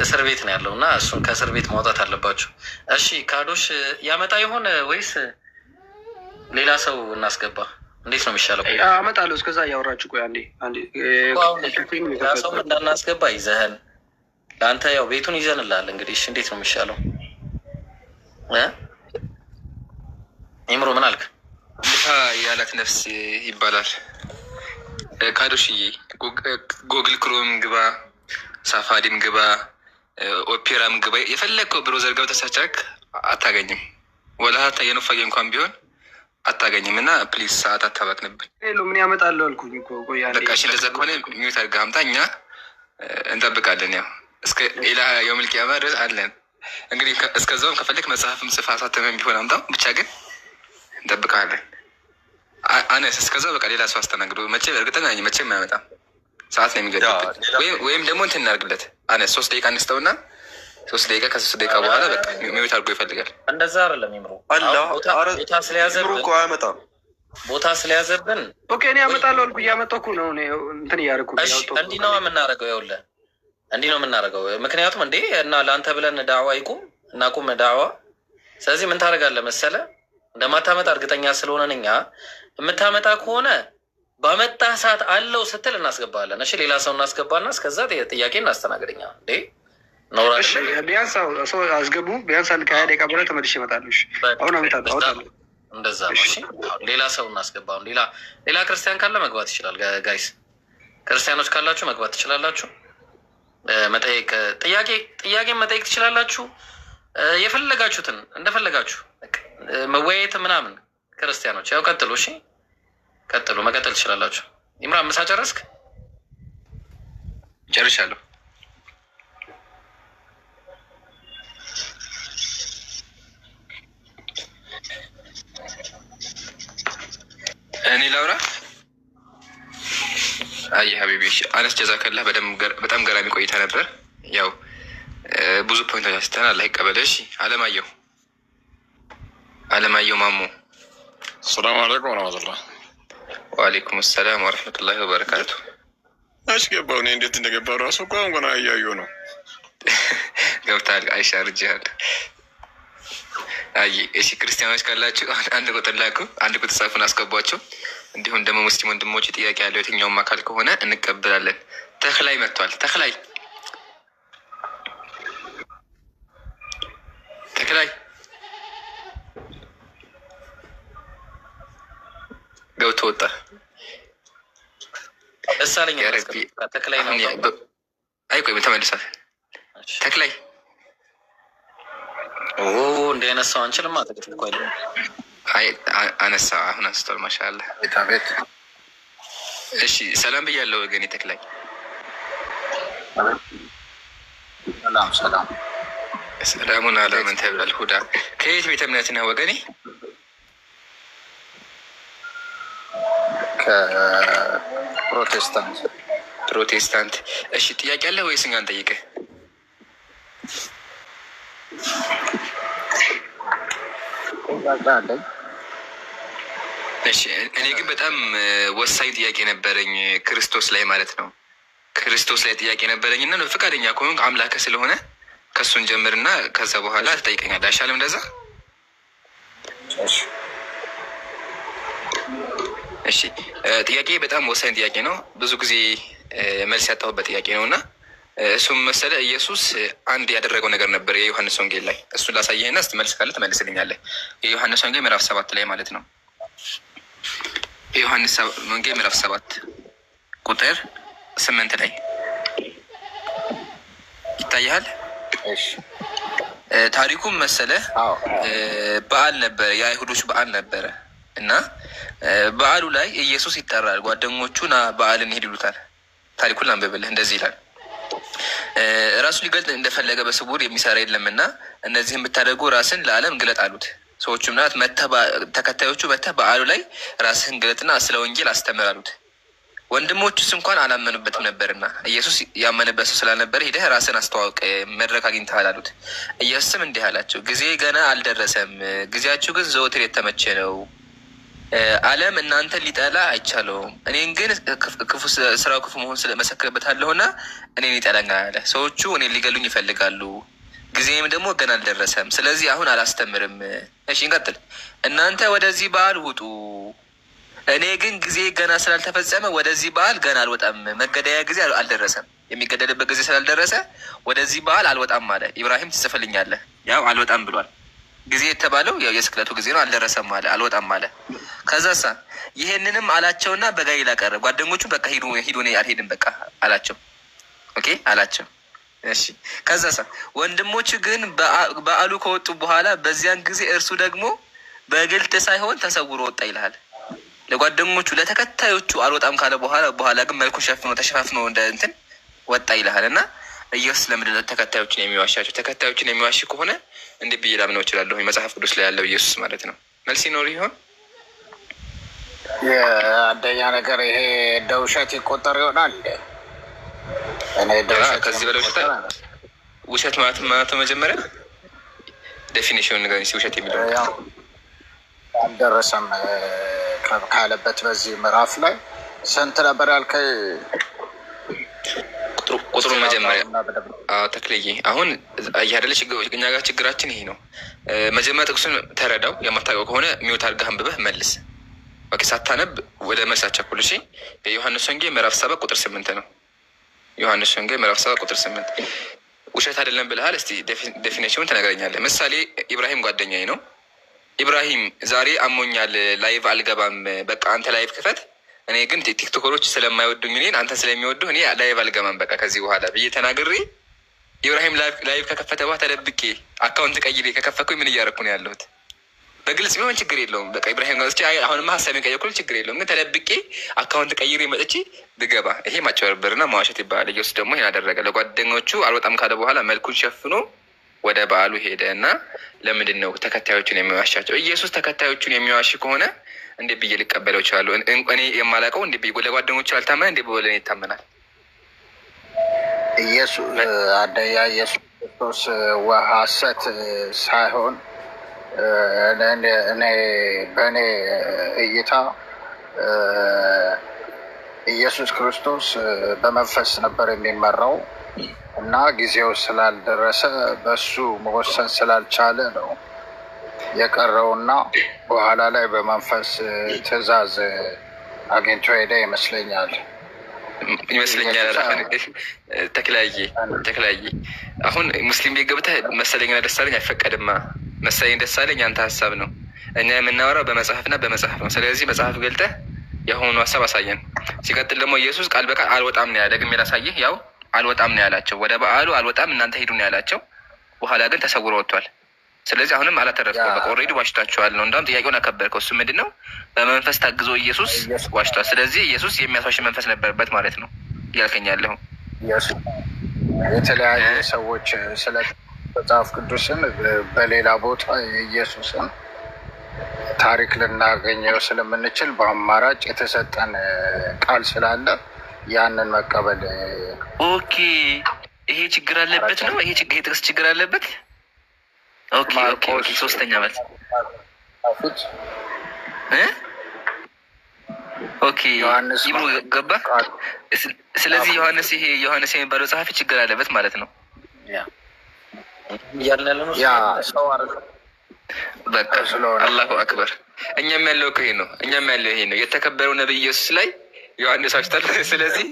እስር ቤት ነው ያለው እና እሱን ከእስር ቤት ማውጣት አለባቸው። እሺ ካዶሽ ያመጣ ይሆን ወይስ ሌላ ሰው እናስገባ? እንዴት ነው የሚሻለው? አመጣለሁ። እስከዛ እያወራችሁ ቆይ አንዴ ሌላ ሰው እንዳናስገባ ይዘህን ለአንተ ያው ቤቱን ይዘንላል። እንግዲህ እሺ እንዴት ነው የሚሻለው? ኢምሮ ምን አልክ? ልታ ያላት ነፍስ ይባላል። ካዶሽዬ ጎግል ክሮም ግባ፣ ሳፋሪም ግባ፣ ኦፔራም ግባ፣ የፈለግከው ብሮዘር ገብተህ ሰርች አታገኝም። ወላ ሀታ የኖፋየ እንኳን ቢሆን አታገኝም። እና ፕሊዝ ሰዓት አታባክንብን። ምን ያመጣለሁ አልኩኝ። በቃ እሺ እንደዛ ከሆነ ሚዩት አድርገህ አምጣ። እኛ እንጠብቃለን። ያው እስከ ኢላ የውመል ቂያማ ድረስ አለን። እንግዲህ እስከዛውም ከፈለክ መጽሐፍም ጽፋ አሳተመን ቢሆን አምጣው። ብቻ ግን እንጠብቃለን። አነስ እስከዛ በቃ ሌላ ሰው አስተናግዶ መቼም እርግጠኛ ነኝ መቼም አያመጣም። ሰዓት ነው የሚገድበት። ወይም ደግሞ እንትን እናድርግለት። አነስ 3 ደቂቃ እንስተውና 3 ደቂቃ ከ3 ደቂቃ በኋላ በቃ ሚዩት አድርጎ ይፈልጋል። እንደዛ አይደለም ይምሩ ቦታ ስለያዘብን አያመጣም። ቦታ ስለያዘብን ኦኬ እኔ አመጣለሁ አልኩ። እያመጣኩ ነው እንትን እያደረኩ እንዲህ ነው የምናደርገው። ይኸውልህ እንዲህ ነው የምናደርገው። ምክንያቱም እንዴ እና ለአንተ ብለን ዳዕዋ ይቁም እናቁም ዳዕዋ። ስለዚህ ምን ታደርጋለህ መሰለህ? እንደማታመጣ እርግጠኛ ስለሆነን እኛ የምታመጣ ከሆነ በመጣህ ሰዓት አለው ስትል እናስገባለን። እሺ ሌላ ሰው እናስገባና እስከዛ ጥያቄ እናስተናግደኛ እንዴ ኖራ። ቢያንስ ሰው አስገቡ። ቢያንስ አንድ ከ20 ደቂቃ በኋላ ተመልሼ እመጣለሁ። አሁን አመጣለሁ። እንደዛ ነው። እሺ ሌላ ሰው እናስገባ። ሌላ ክርስቲያን ካለ መግባት ይችላል። ጋይስ ክርስቲያኖች ካላችሁ መግባት ትችላላችሁ። መጠየቅ ጥያቄ መጠየቅ ትችላላችሁ። የፈለጋችሁትን እንደፈለጋችሁ መወያየት ምናምን ክርስቲያኖች ያው ቀጥሉ። እሺ ቀጥሉ፣ መቀጠል ትችላላችሁ። ኢምራን ምሳ ጨረስክ? ጨርሻለሁ። እኔ ላውራ። አይ ሀቢቢ አነስ ጀዛከላህ። በጣም ገራሚ ቆይታ ነበር። ያው ብዙ ፖይንቶች አስተን አላህ ይቀበልሽ። አለማየሁ ማሞ ሰላም አለይኩም ወረህመቱላህ። ወአለይኩም ሰላም ወረህመቱላሂ ወበረካቱ። እሺ ገባሁ። እኔ እንዴት እንደገባሁ ራሱ እኮ አሁን ገና እያዩ ነው። ገብታል። አይሻ ርጅሃል። አይ እሺ ክርስቲያኖች ካላችሁ አንድ ቁጥር ላኩ፣ አንድ ቁጥር ጻፉን አስገቧቸው። እንዲሁም ደግሞ ሙስሊም ወንድሞች ጥያቄ ያለው የትኛውም አካል ከሆነ እንቀበላለን። ተክላይ መጥቷል። ተክላይ ገብቶ ወጣ። እሳለኝ ተክላይ ነው። አይ ቆይ ተመልሳል። ተክላይ እንደ አይነት ሰው አንችልም። አይ አነሳ አሁን አንስቷል። ማሻአላህ ቤት። እሺ ሰላም ብያለሁ ወገኔ። ተክላይ ሰላም ሰላሙን አላ መን ተብላል ሁዳ። ከየት ቤተ እምነት ነህ ወገኔ? ፕሮቴስታንት። እሺ ጥያቄ አለ ወይስ እኛን ጠይቅህ? እሺ እኔ ግን በጣም ወሳኝ ጥያቄ ነበረኝ ክርስቶስ ላይ ማለት ነው። ክርስቶስ ላይ ጥያቄ ነበረኝ እና ፈቃደኛ ከሆንክ አምላክ ስለሆነ ከሱን ጀምርና ከዛ በኋላ ትጠይቀኛለህ። አይሻልም እንደዛ? እሺ ጥያቄ በጣም ወሳኝ ጥያቄ ነው። ብዙ ጊዜ መልስ ያጣሁበት ጥያቄ ነው እና እሱም መሰለ ኢየሱስ አንድ ያደረገው ነገር ነበር የዮሐንስ ወንጌል ላይ። እሱን ላሳየህና እስቲ መልስ ካለ ትመልስልኛለህ። የዮሐንስ ወንጌል ምዕራፍ 7 ላይ ማለት ነው። የዮሐንስ ወንጌል ምዕራፍ 7 ቁጥር 8 ላይ ይታያል። ታሪኩም መሰለ በዓል ነበረ፣ የአይሁዶች በዓል ነበረ እና በዓሉ ላይ ኢየሱስ ይጠራል። ጓደኞቹና በዓልን ሄድ ይሉታል። ታሪኩን ላንብብልህ። እንደዚህ ይላል፣ ራሱ ሊገልጥ እንደፈለገ በስውር የሚሰራ የለምና እነዚህ የምታደርጉ ራስን ለዓለም ግለጥ አሉት። ሰዎቹ ምናት ተከታዮቹ መጥተህ በዓሉ ላይ ራስህን ግለጥና ስለ ወንጌል አስተምር አሉት። ወንድሞቹስ እንኳን አላመኑበትም ነበርና ኢየሱስ ያመነበት ሰው ስላልነበረ ሄደህ ራስን አስተዋውቅ፣ መድረክ አግኝተሃል አሉት። ኢየሱስም እንዲህ አላቸው፣ ጊዜ ገና አልደረሰም፣ ጊዜያችሁ ግን ዘወትር የተመቸ ነው። ዓለም እናንተን ሊጠላ አይቻለውም፣ እኔን ግን ስራው ክፉ መሆን ስለመሰክርበታለሁና እኔን ይጠላኛል አለ። ሰዎቹ እኔን ሊገሉኝ ይፈልጋሉ፣ ጊዜም ደግሞ ገና አልደረሰም፣ ስለዚህ አሁን አላስተምርም። እሺ እንቀጥል። እናንተ ወደዚህ በዓል ውጡ፣ እኔ ግን ጊዜ ገና ስላልተፈጸመ ወደዚህ በዓል ገና አልወጣም። መገደያ ጊዜ አልደረሰም፣ የሚገደልበት ጊዜ ስላልደረሰ ወደዚህ በዓል አልወጣም አለ። ኢብራሂም ትጽፍልኛለህ፣ ያው አልወጣም ብሏል። ጊዜ የተባለው ያው የስቅለቱ ጊዜ ነው። አልደረሰም አለ፣ አልወጣም አለ። ከዛሳ ይሄንንም አላቸውና በጋሊላ ቀረ። ጓደኞቹ በቃ ሂዱ እኔ አልሄድም በቃ አላቸው። ኦኬ አላቸው። እሺ ከዛሳ ወንድሞቹ ግን በዓሉ ከወጡ በኋላ በዚያን ጊዜ እርሱ ደግሞ በግልጥ ሳይሆን ተሰውሮ ወጣ ይልሃል። ለጓደኞቹ ለተከታዮቹ አልወጣም ካለ በኋላ ግን መልኩ ተሸፋፍኖ እንደ እንትን ወጣ ይልሃል። እና ኢየሱስ ለምንድን ነው ተከታዮችን የሚዋሻቸው? ተከታዮችን የሚዋሽ ከሆነ እንዴት ብዬ ላምነው እችላለሁ? መጽሐፍ ቅዱስ ላይ ያለው ኢየሱስ ማለት ነው። መልስ ይኖር ይሆን? የአንደኛ ነገር ይሄ እንደ ውሸት ይቆጠር ይሆናል። ከዚህ በላይ ውሸት ማለት መጀመሪያ ዴፊኒሽን ነገር ውሸት የሚለው አልደረሰም ካለበት በዚህ ምዕራፍ ላይ ስንት ነበር ያልከኝ? ቁጥሩን መጀመሪያ ተክልዬ አሁን እያደለ እኛ ጋር ችግራችን ይሄ ነው። መጀመሪያ ጥቅሱን ተረዳው። የማታውቀው ከሆነ ሚውት አድርገህ አንብበህ መልስ። ሳታነብ ወደ መልስ አቸኩል። እሺ የዮሐንስ ወንጌል ምዕራፍ 7 ቁጥር 8 ነው። ዮሐንስ ወንጌል ምዕራፍ 7 ቁጥር 8 ውሸት አይደለም ብለሃል። እስቲ ዴፊኒሽኑን ትነግረኛለህ። ምሳሌ ኢብራሂም ጓደኛዬ ነው። ኢብራሂም ዛሬ አሞኛል፣ ላይቭ አልገባም፣ በቃ አንተ ላይቭ ክፈት፣ እኔ ግን ቲክቶከሮች ስለማይወዱኝ እኔን አንተ ስለሚወዱ እኔ ላይቭ አልገባም በቃ ከዚህ በኋላ ብዬ ተናግሬ ኢብራሂም ላይቭ ከከፈተ በኋላ ተደብቄ አካውንት ቀይሬ ከከፈኩኝ ምን እያደረኩ ነው ያለሁት? በግልጽ ቢሆን ችግር የለውም። በቃ ኢብራሂም ጋር አሁንማ ሀሳቤን ቀየርኩ ችግር የለውም። ግን ተደብቄ አካውንት ቀይሬ መጥቼ ብገባ ይሄ ማጭበርበርና ማዋሸት ይባላል። ኢየሱስ ደግሞ ይሄን አደረገ። ለጓደኞቹ አልወጣም ካለ በኋላ መልኩን ሸፍኖ ወደ በዓሉ ሄደ እና ለምንድን ነው ተከታዮቹን የሚዋሻቸው? ኢየሱስ ተከታዮቹን የሚዋሽ ከሆነ እንዴት ብዬ ሊቀበለው ይችላሉ? እኔ የማላውቀው እንዴት ብዬ ለጓደኞቹ አልታመነ እንዴ ብሎ ለእኔ ይታመናል? ኢየሱስ አንደኛ ኢየሱስ ክርስቶስ ሐሰት ሳይሆን በእኔ እይታ ኢየሱስ ክርስቶስ በመንፈስ ነበር የሚመራው እና ጊዜው ስላልደረሰ በሱ መወሰን ስላልቻለ ነው የቀረውና በኋላ ላይ በመንፈስ ትእዛዝ አግኝቶ ሄደ ይመስለኛል። ተክላዬ አሁን ሙስሊም ቤት ገብተህ መሰለኝና ደሳለኝ አይፈቀድማ። መሰለኝ ደሳለኝ አንተ ሀሳብ ነው፣ እኛ የምናወራው በመጽሐፍና በመጽሐፍ ነው። ስለዚህ መጽሐፍ ገልጠህ የሆኑ ሀሳብ አሳየን። ሲቀጥል ደግሞ ኢየሱስ ቃል በቃል አልወጣም ነው ያለ። ደግሜ ላሳየህ፣ ያው አልወጣም ነው ያላቸው። ወደ በዓሉ አልወጣም እናንተ ሄዱ ነው ያላቸው። በኋላ ግን ተሰውሮ ወጥቷል። ስለዚህ አሁንም አላተረፍኩም። በቃ ኦልሬዲ ዋሽቷቸዋል ነው። እንዳውም ጥያቄውን አከበርከው። እሱ ምንድን ነው? በመንፈስ ታግዞ ኢየሱስ ዋሽቷል። ስለዚህ ኢየሱስ የሚያስዋሽ መንፈስ ነበረበት ማለት ነው እያልከኝ ያለኸው። የተለያዩ ሰዎች ስለ መጽሐፍ ቅዱስን በሌላ ቦታ የኢየሱስን ታሪክ ልናገኘው ስለምንችል በአማራጭ የተሰጠን ቃል ስላለ ያንን መቀበል። ኦኬ ይሄ ችግር አለበት ነው። ይሄ ጥቅስ ችግር አለበት። ኦኬ ሶስተኛ መልስ ኦኬ ይብሩ ገባ። ስለዚህ ዮሐንስ የሚባለው ጸሐፊ ችግር አለበት ማለት ነው። እያልን ያለ ነው። በቃ አላሁ አክበር። እኛም ያለው ይሄ ነው። እኛም ያለው ይሄ ነው። የተከበረው ነብይ ኢየሱስ ላይ ዮሐንስ አሽታል። ስለዚህ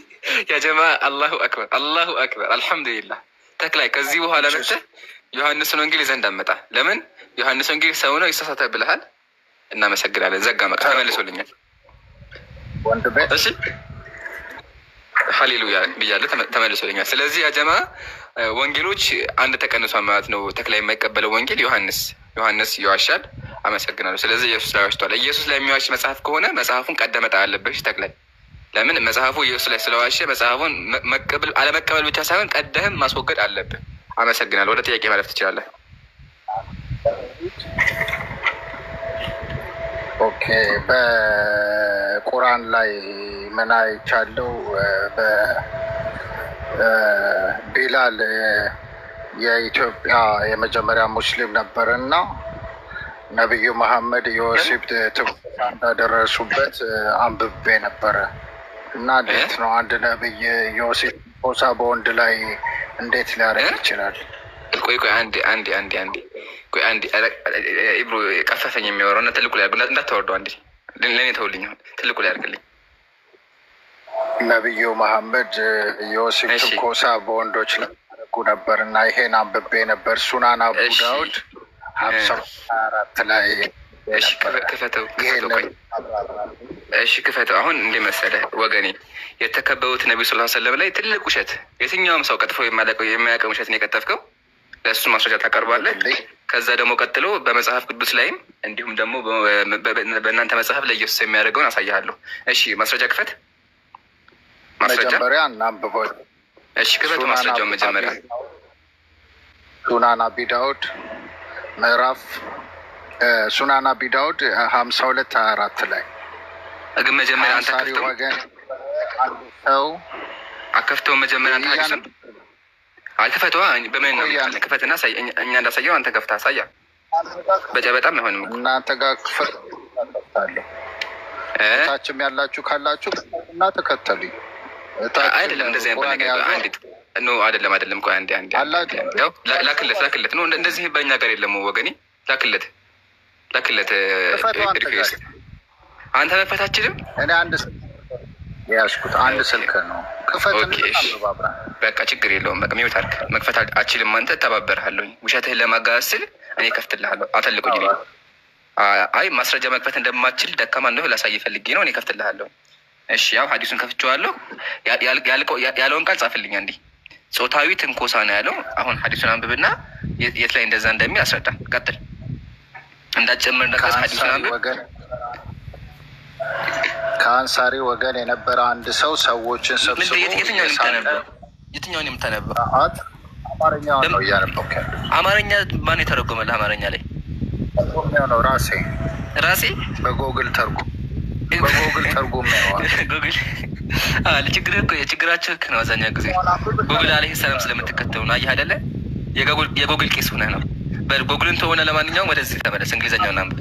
ያ ጀማ አላሁ አክበር፣ አላሁ አክበር። አልሐምዱሊላህ ተክላይ ከዚህ በኋላ መጥተህ ዮሐንስን ወንጌል ይዘህ እንዳትመጣ። ለምን ዮሐንስ ወንጌል ሰው ነው ይሳሳታል ብለሃል። እናመሰግናለን። ዘጋ መቃ ተመልሶልኛል። እሺ ሀሌሉያ ብያለሁ፣ ተመልሶልኛል። ስለዚህ ያ ጀማ ወንጌሎች አንድ ተቀንሷል ማለት ነው። ተክላይ የማይቀበለው ወንጌል ዮሐንስ ይዋሻል። አመሰግናለሁ። ስለዚህ ኢየሱስ ላይ ዋሽቷል። ኢየሱስ ላይ የሚዋሽ መጽሐፍ ከሆነ መጽሐፉን ቀደመጣ አለብሽ ተክላይ። ለምን መጽሐፉ ኢየሱስ ላይ ስለዋሸ መጽሐፉን አለመቀበል ብቻ ሳይሆን ቀደህም ማስወገድ አለብህ። አመሰግናለሁ። ወደ ጥያቄ ማለፍ ትችላለህ። ኦኬ። በቁርአን ላይ ምን አይቻለሁ? ቢላል የኢትዮጵያ የመጀመሪያ ሙስሊም ነበር እና ነቢዩ መሐመድ የወሲብ ትንኮሳ እንዳደረሱበት አንብቤ ነበረ እና እንዴት ነው አንድ ነቢይ የወሲብ ትንኮሳ በወንድ ላይ እንዴት ሊያደርግ ይችላል? ቆይ አንዴ ቆይ አንዴ ኢብሮ ቀፈፈኝ የሚያወራው እና ትልቁ ላይ አድርጉ እንዳታወርደው። አንዴ ለእኔ ተውልኝ። ትልቁ ላይ አድርግልኝ። ነቢዩ መሐመድ የወሲብ ትንኮሳ በወንዶች ላይ ያደርጉ ነበር እና ይሄን አንብቤ ነበር። ሱናን አቡ ዳውድ 54 ላይ ክፈተው። እሺ ክፈተው። አሁን እንደ መሰለህ ወገኔ የተከበሩት ነቢዩ ሰለላሁ ዐለይሂ ወሰለም ላይ ትልቅ ውሸት የትኛውም ሰው ቀጥፎ የማያውቀው ውሸትን የቀጠፍከው ለእሱ ማስረጃ ታቀርባለህ። ከዛ ደግሞ ቀጥሎ በመጽሐፍ ቅዱስ ላይም እንዲሁም ደግሞ በእናንተ መጽሐፍ ለኢየሱስ የሚያደርገውን አሳያለሁ። እሺ ማስረጃ ክፈት። መጀመሪያ እናንብበው። እሺ ክፈቱ ማስረጃውን መጀመሪያ። ሱናን አቢ ዳውድ ምዕራፍ ሱናን አቢ ዳውድ 52-24 ላይ ግን መጀመሪያ አንተ ከፍተው ወገን ሰው አከፍተው መጀመሪያ አንተ ሀዲስን አልከፈተዋ በምን ነው ክፈትና እኛ እንዳሳየው አንተ ከፍተህ አሳያ። በጣም አይሆንም እኮ እናንተ ጋር ክፈታለሁ። ታችም ያላችሁ ካላችሁ እና ተከተሉኝ። አይደለም እንደዚህ አይነት ነገር አንዲት ኖ አይደለም። ቆይ አንዴ ያው ላክለት ነው እንደዚህ በእኛ ጋር የለም ወገኔ። ላክለት አንተ መክፈት አትችልም። እኔ ያዝኩት አንድ ስልክ ነው። ክፈትና አባብራ በቃ ችግር የለውም። በቃ ሚውት አድርግ። መክፈት አትችልም አንተ ተባበርሃለሁ። ውሸትህን ለማጋለጥ ስል እኔ ከፍትልሃለሁ። አተልቁኝ ነው። አይ ማስረጃ መክፈት እንደማትችል ደካማ እንደሆነ ላሳይ ፈልጌ ነው። እኔ ከፍትልሃለሁ። እሺ ያው ሐዲሱን ከፍቼዋለሁ። ያለውን ቃል ጻፍልኝ አንዴ። ጾታዊ ትንኮሳ ነው ያለው። አሁን ሐዲሱን አንብብና የት ላይ እንደዛ እንደሚል አስረዳ። ቀጥል እንዳትጨምር እንደቀስ ሐዲሱን አንብብ። ከአንሳሪ ወገን የነበረ አንድ ሰው ሰዎችን ሰብስቦ የትኛውን የምታነበው? አማርኛ ነው እያነበብክ ያለው። አማርኛ ማን የተረጎመልህ? አማርኛ ላይ ነው ራሴ በጎግል ተርጉም ችግራቸው ነው። አብዛኛው ጊዜ ጎግል አለይሂ ሰላም ስለምትከተሉ ነው። አየህ አይደለ? የጎግል ቄስ ሆነህ ነው። በጎግልን ተሆነ። ለማንኛውም ወደዚህ ተመለስ። እንግሊዝኛውን አንብብ።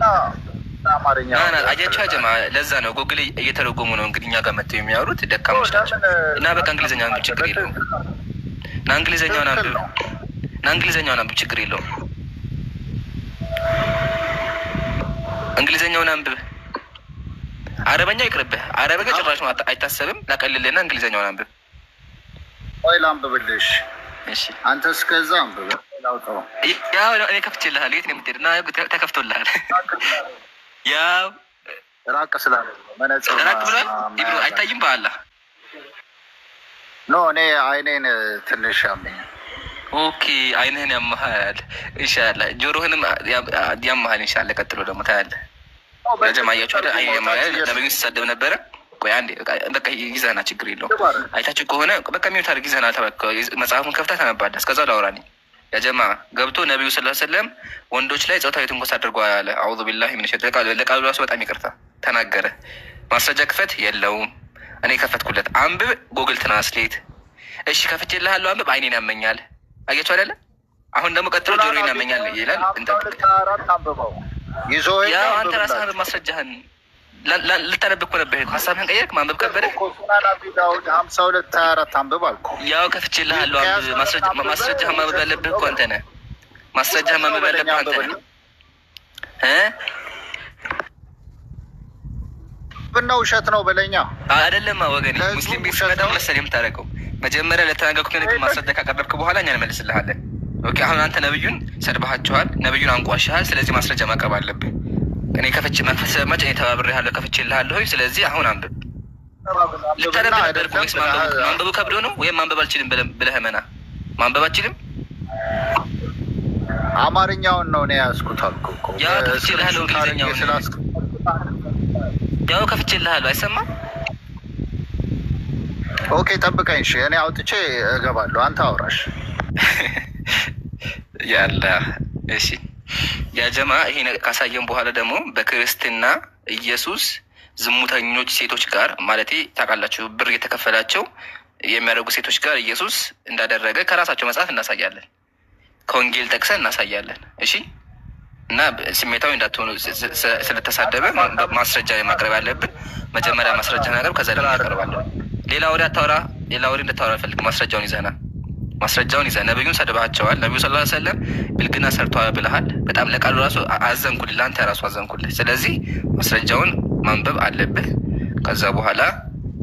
አያቸው ጀማ። ለዛ ነው ጎግል እየተረጎሙ ነው እንግዲህ እኛ ጋር መጥተው የሚያወሩት ደካሞች ናቸው። እና በቃ እንግሊዝኛውን አንብብ፣ ችግር የለውም። እንግሊዝኛውን አንብብ፣ ችግር የለውም። እንግሊዝኛውን አንብብ። አረበኛው ይቅርብህ። አረበኛ ጭራሽ ነው አይታሰብም። ላቀልልና እንግሊዝኛውን አንብብ። ወይ ላንብብልሽ? እሺ አንተ እስከዛ አንብብ። ያው እኔ ከፍቼልሃለሁ። የት ነው የምትሄድ? እና ተከፍቶልሃል። ያው ራቅ ስላለ መነጽር ራቅ ብሏል። ኢብሮ አይታይም። በአላህ ኖ እኔ አይኔን ትንሽ ያመኛል። ኦኬ አይንህን ያመሃል። ኢንሻአላህ ጆሮህንም ያመሃል። ኢንሻአላህ ቀጥሎ ደግሞ ታያለህ። ለጀማያችሁ አይደል? አይኔ ያመሃል። ነብዩ ሲሳደብ ነበረ። ቆይ አንዴ በቃ ይዘህና ችግር የለውም። አይታችሁ ከሆነ በቃ ሚውት አድርግ። ይዘህና ተበቃ። መጽሐፉን ከፍታ ተነባዳ። እስከዛው ላውራኒ ያጀማ ገብቶ ነቢዩ ሰለላሁ ዐለይሂ ወሰለም ወንዶች ላይ ጾታዊ ትንኮሳ አድርጓል አለ። አዑዙ ቢላሂ ሚነ ሸይጣን ለቃሉ ራሱ በጣም ይቅርታ ተናገረ። ማስረጃ ክፈት የለውም። እኔ ከፈትኩለት። አንብብ ጎግል ትራንስሌት። እሺ ከፍቼልሃለሁ። አንብብ። አይኔን ያመኛል። አያችሁ አይደለ? አሁን ደግሞ ቀጥሎ ጆሮዬን ያመኛል ይላል። እንጠብቅ። ያው አንተ ራስህ ማስረጃህን ልታነብ እኮ ነበር። ሀሳብህን ቀየርክ። ማንበብ ከበደ። 52-24 አንብብ አልኩህ። ያው ከፍቼልሃለሁ። አንብብ። ማስረጃህን ማንበብ ያለብህ እኮ አንተ ነህ። ማስረጃህን ማንበብ ያለብህ አንተ ነህ። ብና ውሸት ነው በለኛ አይደለም ወገኔ። ሙስሊም ቤት ስመጣ መሰለኝ የምታደርገው መጀመሪያ ለተናገርኩት ነገር ማስረጃ ካቀረብክ በኋላ እኛ እንመልስልሃለን። ኦኬ አሁን አንተ ነብዩን ሰድባሃቸዋል፣ ነብዩን አንቋሻሃል። ስለዚህ ማስረጃ ማቅረብ አለብህ። እኔ ከፍቼ መንፈስ ሰማጭ እኔ ተባብሬሃለሁ፣ ከፍቼልሃለሁ። ስለዚህ አሁን አንብብ። ልታነብ ነበርኩ ወይስ ማንበቡ ከብዶ ነው? ወይም ማንበብ አልችልም ብለህ መና ማንበብ አልችልም? አማርኛውን ነው እኔ ያዝኩት አልኩ እኮ። ያው ከፍቼልሃለሁ፣ እንግሊዝኛውን ያው ከፍቼልሃለሁ። አይሰማም? ኦኬ ጠብቀኝ። እሺ እኔ አውጥቼ እገባለሁ፣ አንተ አውራሽ ያላ። እሺ ያ ጀማ ይሄን ካሳየን በኋላ ደግሞ በክርስትና ኢየሱስ ዝሙተኞች ሴቶች ጋር ማለት ታውቃላችሁ፣ ብር የተከፈላቸው የሚያደርጉ ሴቶች ጋር ኢየሱስ እንዳደረገ ከራሳቸው መጽሐፍ እናሳያለን፣ ከወንጌል ጠቅሰን እናሳያለን። እሺ እና ስሜታዊ እንዳትሆኑ፣ ስለተሳደበ ማስረጃ ማቅረብ ያለብን መጀመሪያ ማስረጃ ነገር ከዛ ደግሞ እናቀርባለን። ሌላ ወሬ አታውራ፣ ሌላ ወሬ እንድታወራ አልፈልግም። ማስረጃውን ይዘና ማስረጃውን ይዘህ ነብዩን ሰድባቸዋል፣ ነብዩ ሰለላሁ ዐለይሂ ወሰለም ብልግና ሰርተዋል ብለሃል። በጣም ለቃሉ ራሱ አዘንኩልህ፣ ለአንተ ራሱ አዘንኩልህ። ስለዚህ ማስረጃውን ማንበብ አለብህ። ከዛ በኋላ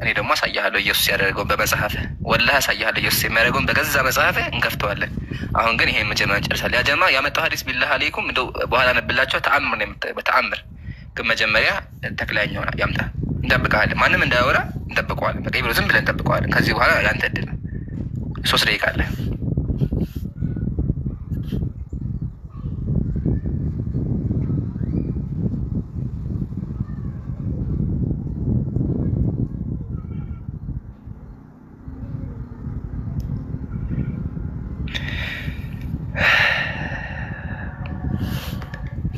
እኔ ደግሞ አሳያለሁ ኢየሱስ ያደረገውን በመጽሐፍህ። ወላሂ አሳያለሁ ኢየሱስ የሚያደርገውን በገዛ መጽሐፍህ እንከፍተዋለን። አሁን ግን ይሄን መጀመሪያ እንጨርሳለን። ያ ጀማ ያመጣው ሀዲስ ቢላህ አለይኩም እንደው በኋላ ነብላቸው ተአምር ነው በተአምር ግን መጀመሪያ ተክላኛው ያምጣ። እንጠብቀዋለን፣ ማንም እንዳያወራ እንጠብቀዋለን። በቃ ይብሎ ዝም ብለን እንጠብቀዋለን። ከዚህ በኋላ ያንተ እድል ነው። 3 ደቂቃ አለ።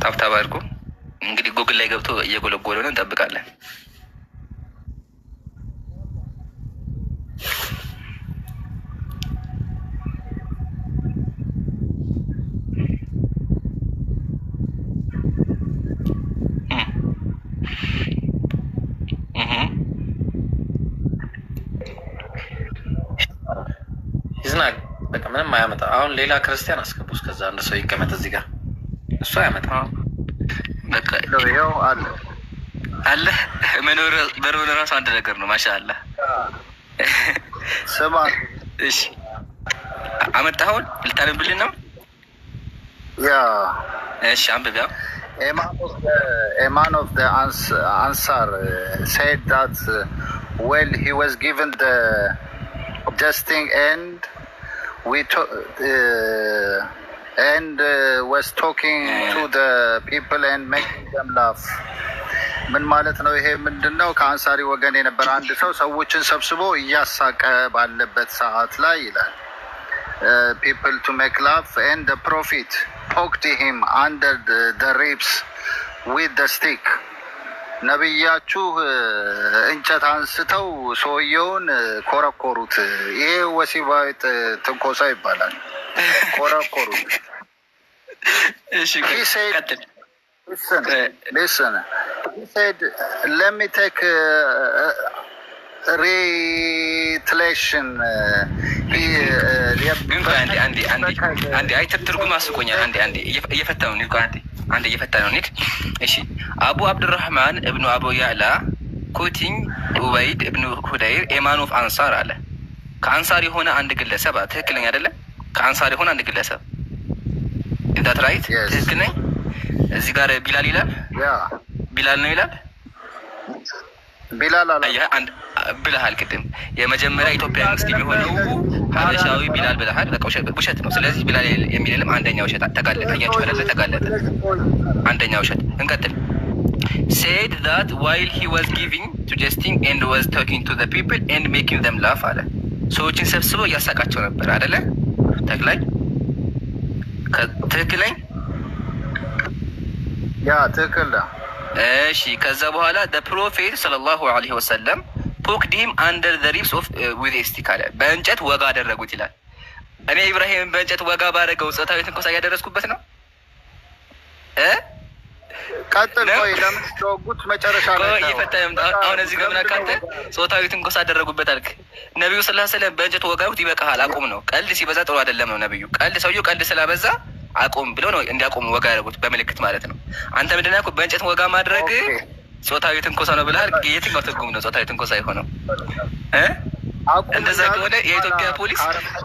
ታብታብ አድርጎ እንግዲህ ጉግል ላይ ገብቶ እየጎለጎለ ነው። እንጠብቃለን። ይዝናል። በቃ ምንም አያመጣ። አሁን ሌላ ክርስቲያን አስገቡ። እስከዛ አንድ ሰው ይቀመጥ እዚህ ጋር። እሱ አያመጣ። በቃ ይኸው አለ አለ መኖር በሮን ራሱ አንድ ነገር ነው። ማሻአላህ ስማ። እሺ አመጣሁን ልታነብልን ነው? ያ እሺ አንብብ። ያው a man of the Ansar said that well he was given the testing and was talking to the people and making them laugh. ምን ማለት ነው ይሄ? ምንድነው? ከአንሳሪ ወገን የነበረ አንድ ሰው ሰዎችን ሰብስቦ እያሳቀ ባለበት ሰዓት ላይ ይላል people to make laugh and the prophet poked him under the ribs with the stick. ነብያችሁ እንጨት አንስተው ሰውየውን ኮረኮሩት። ይሄ ወሲባዊ ትንኮሳ ይባላል። ኮረኮሩት። እሺ ቀጥል። Listen. He said, let me take retaliation. አንዴ አይ ትርጉም አስቆኛል። አንዴ እየፈታው ነው። አንዴ እየፈታ ነው። እሺ አቡ አብዱራህማን እብኑ አቡ ያዕላ ኮቲኝ ኡበይድ እብኑ ሁደይር ኤማን ኦፍ አንሳር አለ። ከአንሳር የሆነ አንድ ግለሰብ ትክክለኛ አይደለም? ከአንሳር የሆነ አንድ ግለሰብ ኢንታት ራይት ትክክል ነኝ? እዚህ ጋር ቢላል ይላል። ቢላል ነው ይላል። ቢላል አለ ብለሃል ቅድም። የመጀመሪያ ኢትዮጵያ ሙስሊም የሆነው ሀበሻዊ ቢላል ብለሃል። በቃ ውሸት ነው። ስለዚህ ቢላል የሚልም አንደኛ ውሸት ተጋለጠ። አያችሁ አይደለ? ተጋለጠ። አንደኛ ውሸት። እንቀጥል። said that while he was giving to jesting and was talking to the people and making them laugh አለ። ሰዎችን ሰብስቦ እያሳቃቸው ነበር አይደለ? ተክላይ ትክክለኝ? ያ ትክክል። እሺ ከዛ በኋላ the prophet sallallahu alaihi wasallam poked him under the ribs of with a stick አለ። በእንጨት ወጋ አደረጉት ይላል። እኔ ኢብራሂም በእንጨት ወጋ ባረገው ጾታዊ ትንኮሳ እያደረስኩበት ነው። ቀጥል። ቆይ ለምን ተወጉት? መጨረሻ ላይ ይፈታም። አሁን እዚህ ጋር ምን አካንተ ጾታዊ ትንኮሳ አደረጉበት አልክ። ነብዩ ሰለላሁ ዐለይሂ ወሰለም በእንጨት ወጋሁት ይበቃሃል፣ አቁም ነው። ቀልድ ሲበዛ ጥሩ አይደለም ነው ነብዩ። ቀልድ ሰውየው ቀልድ ስላበዛ አቁም ብለው ነው እንዲያቆሙ ወጋ ያደረጉት በምልክት ማለት ነው። አንተ ምንድን ነው በእንጨት ወጋ ማድረግ ጾታዊ ትንኮሳ ነው ብለሃል። የትኛው ትርጉም ነው ጾታዊ ትንኮሳ የሆነው? እንደዛ ከሆነ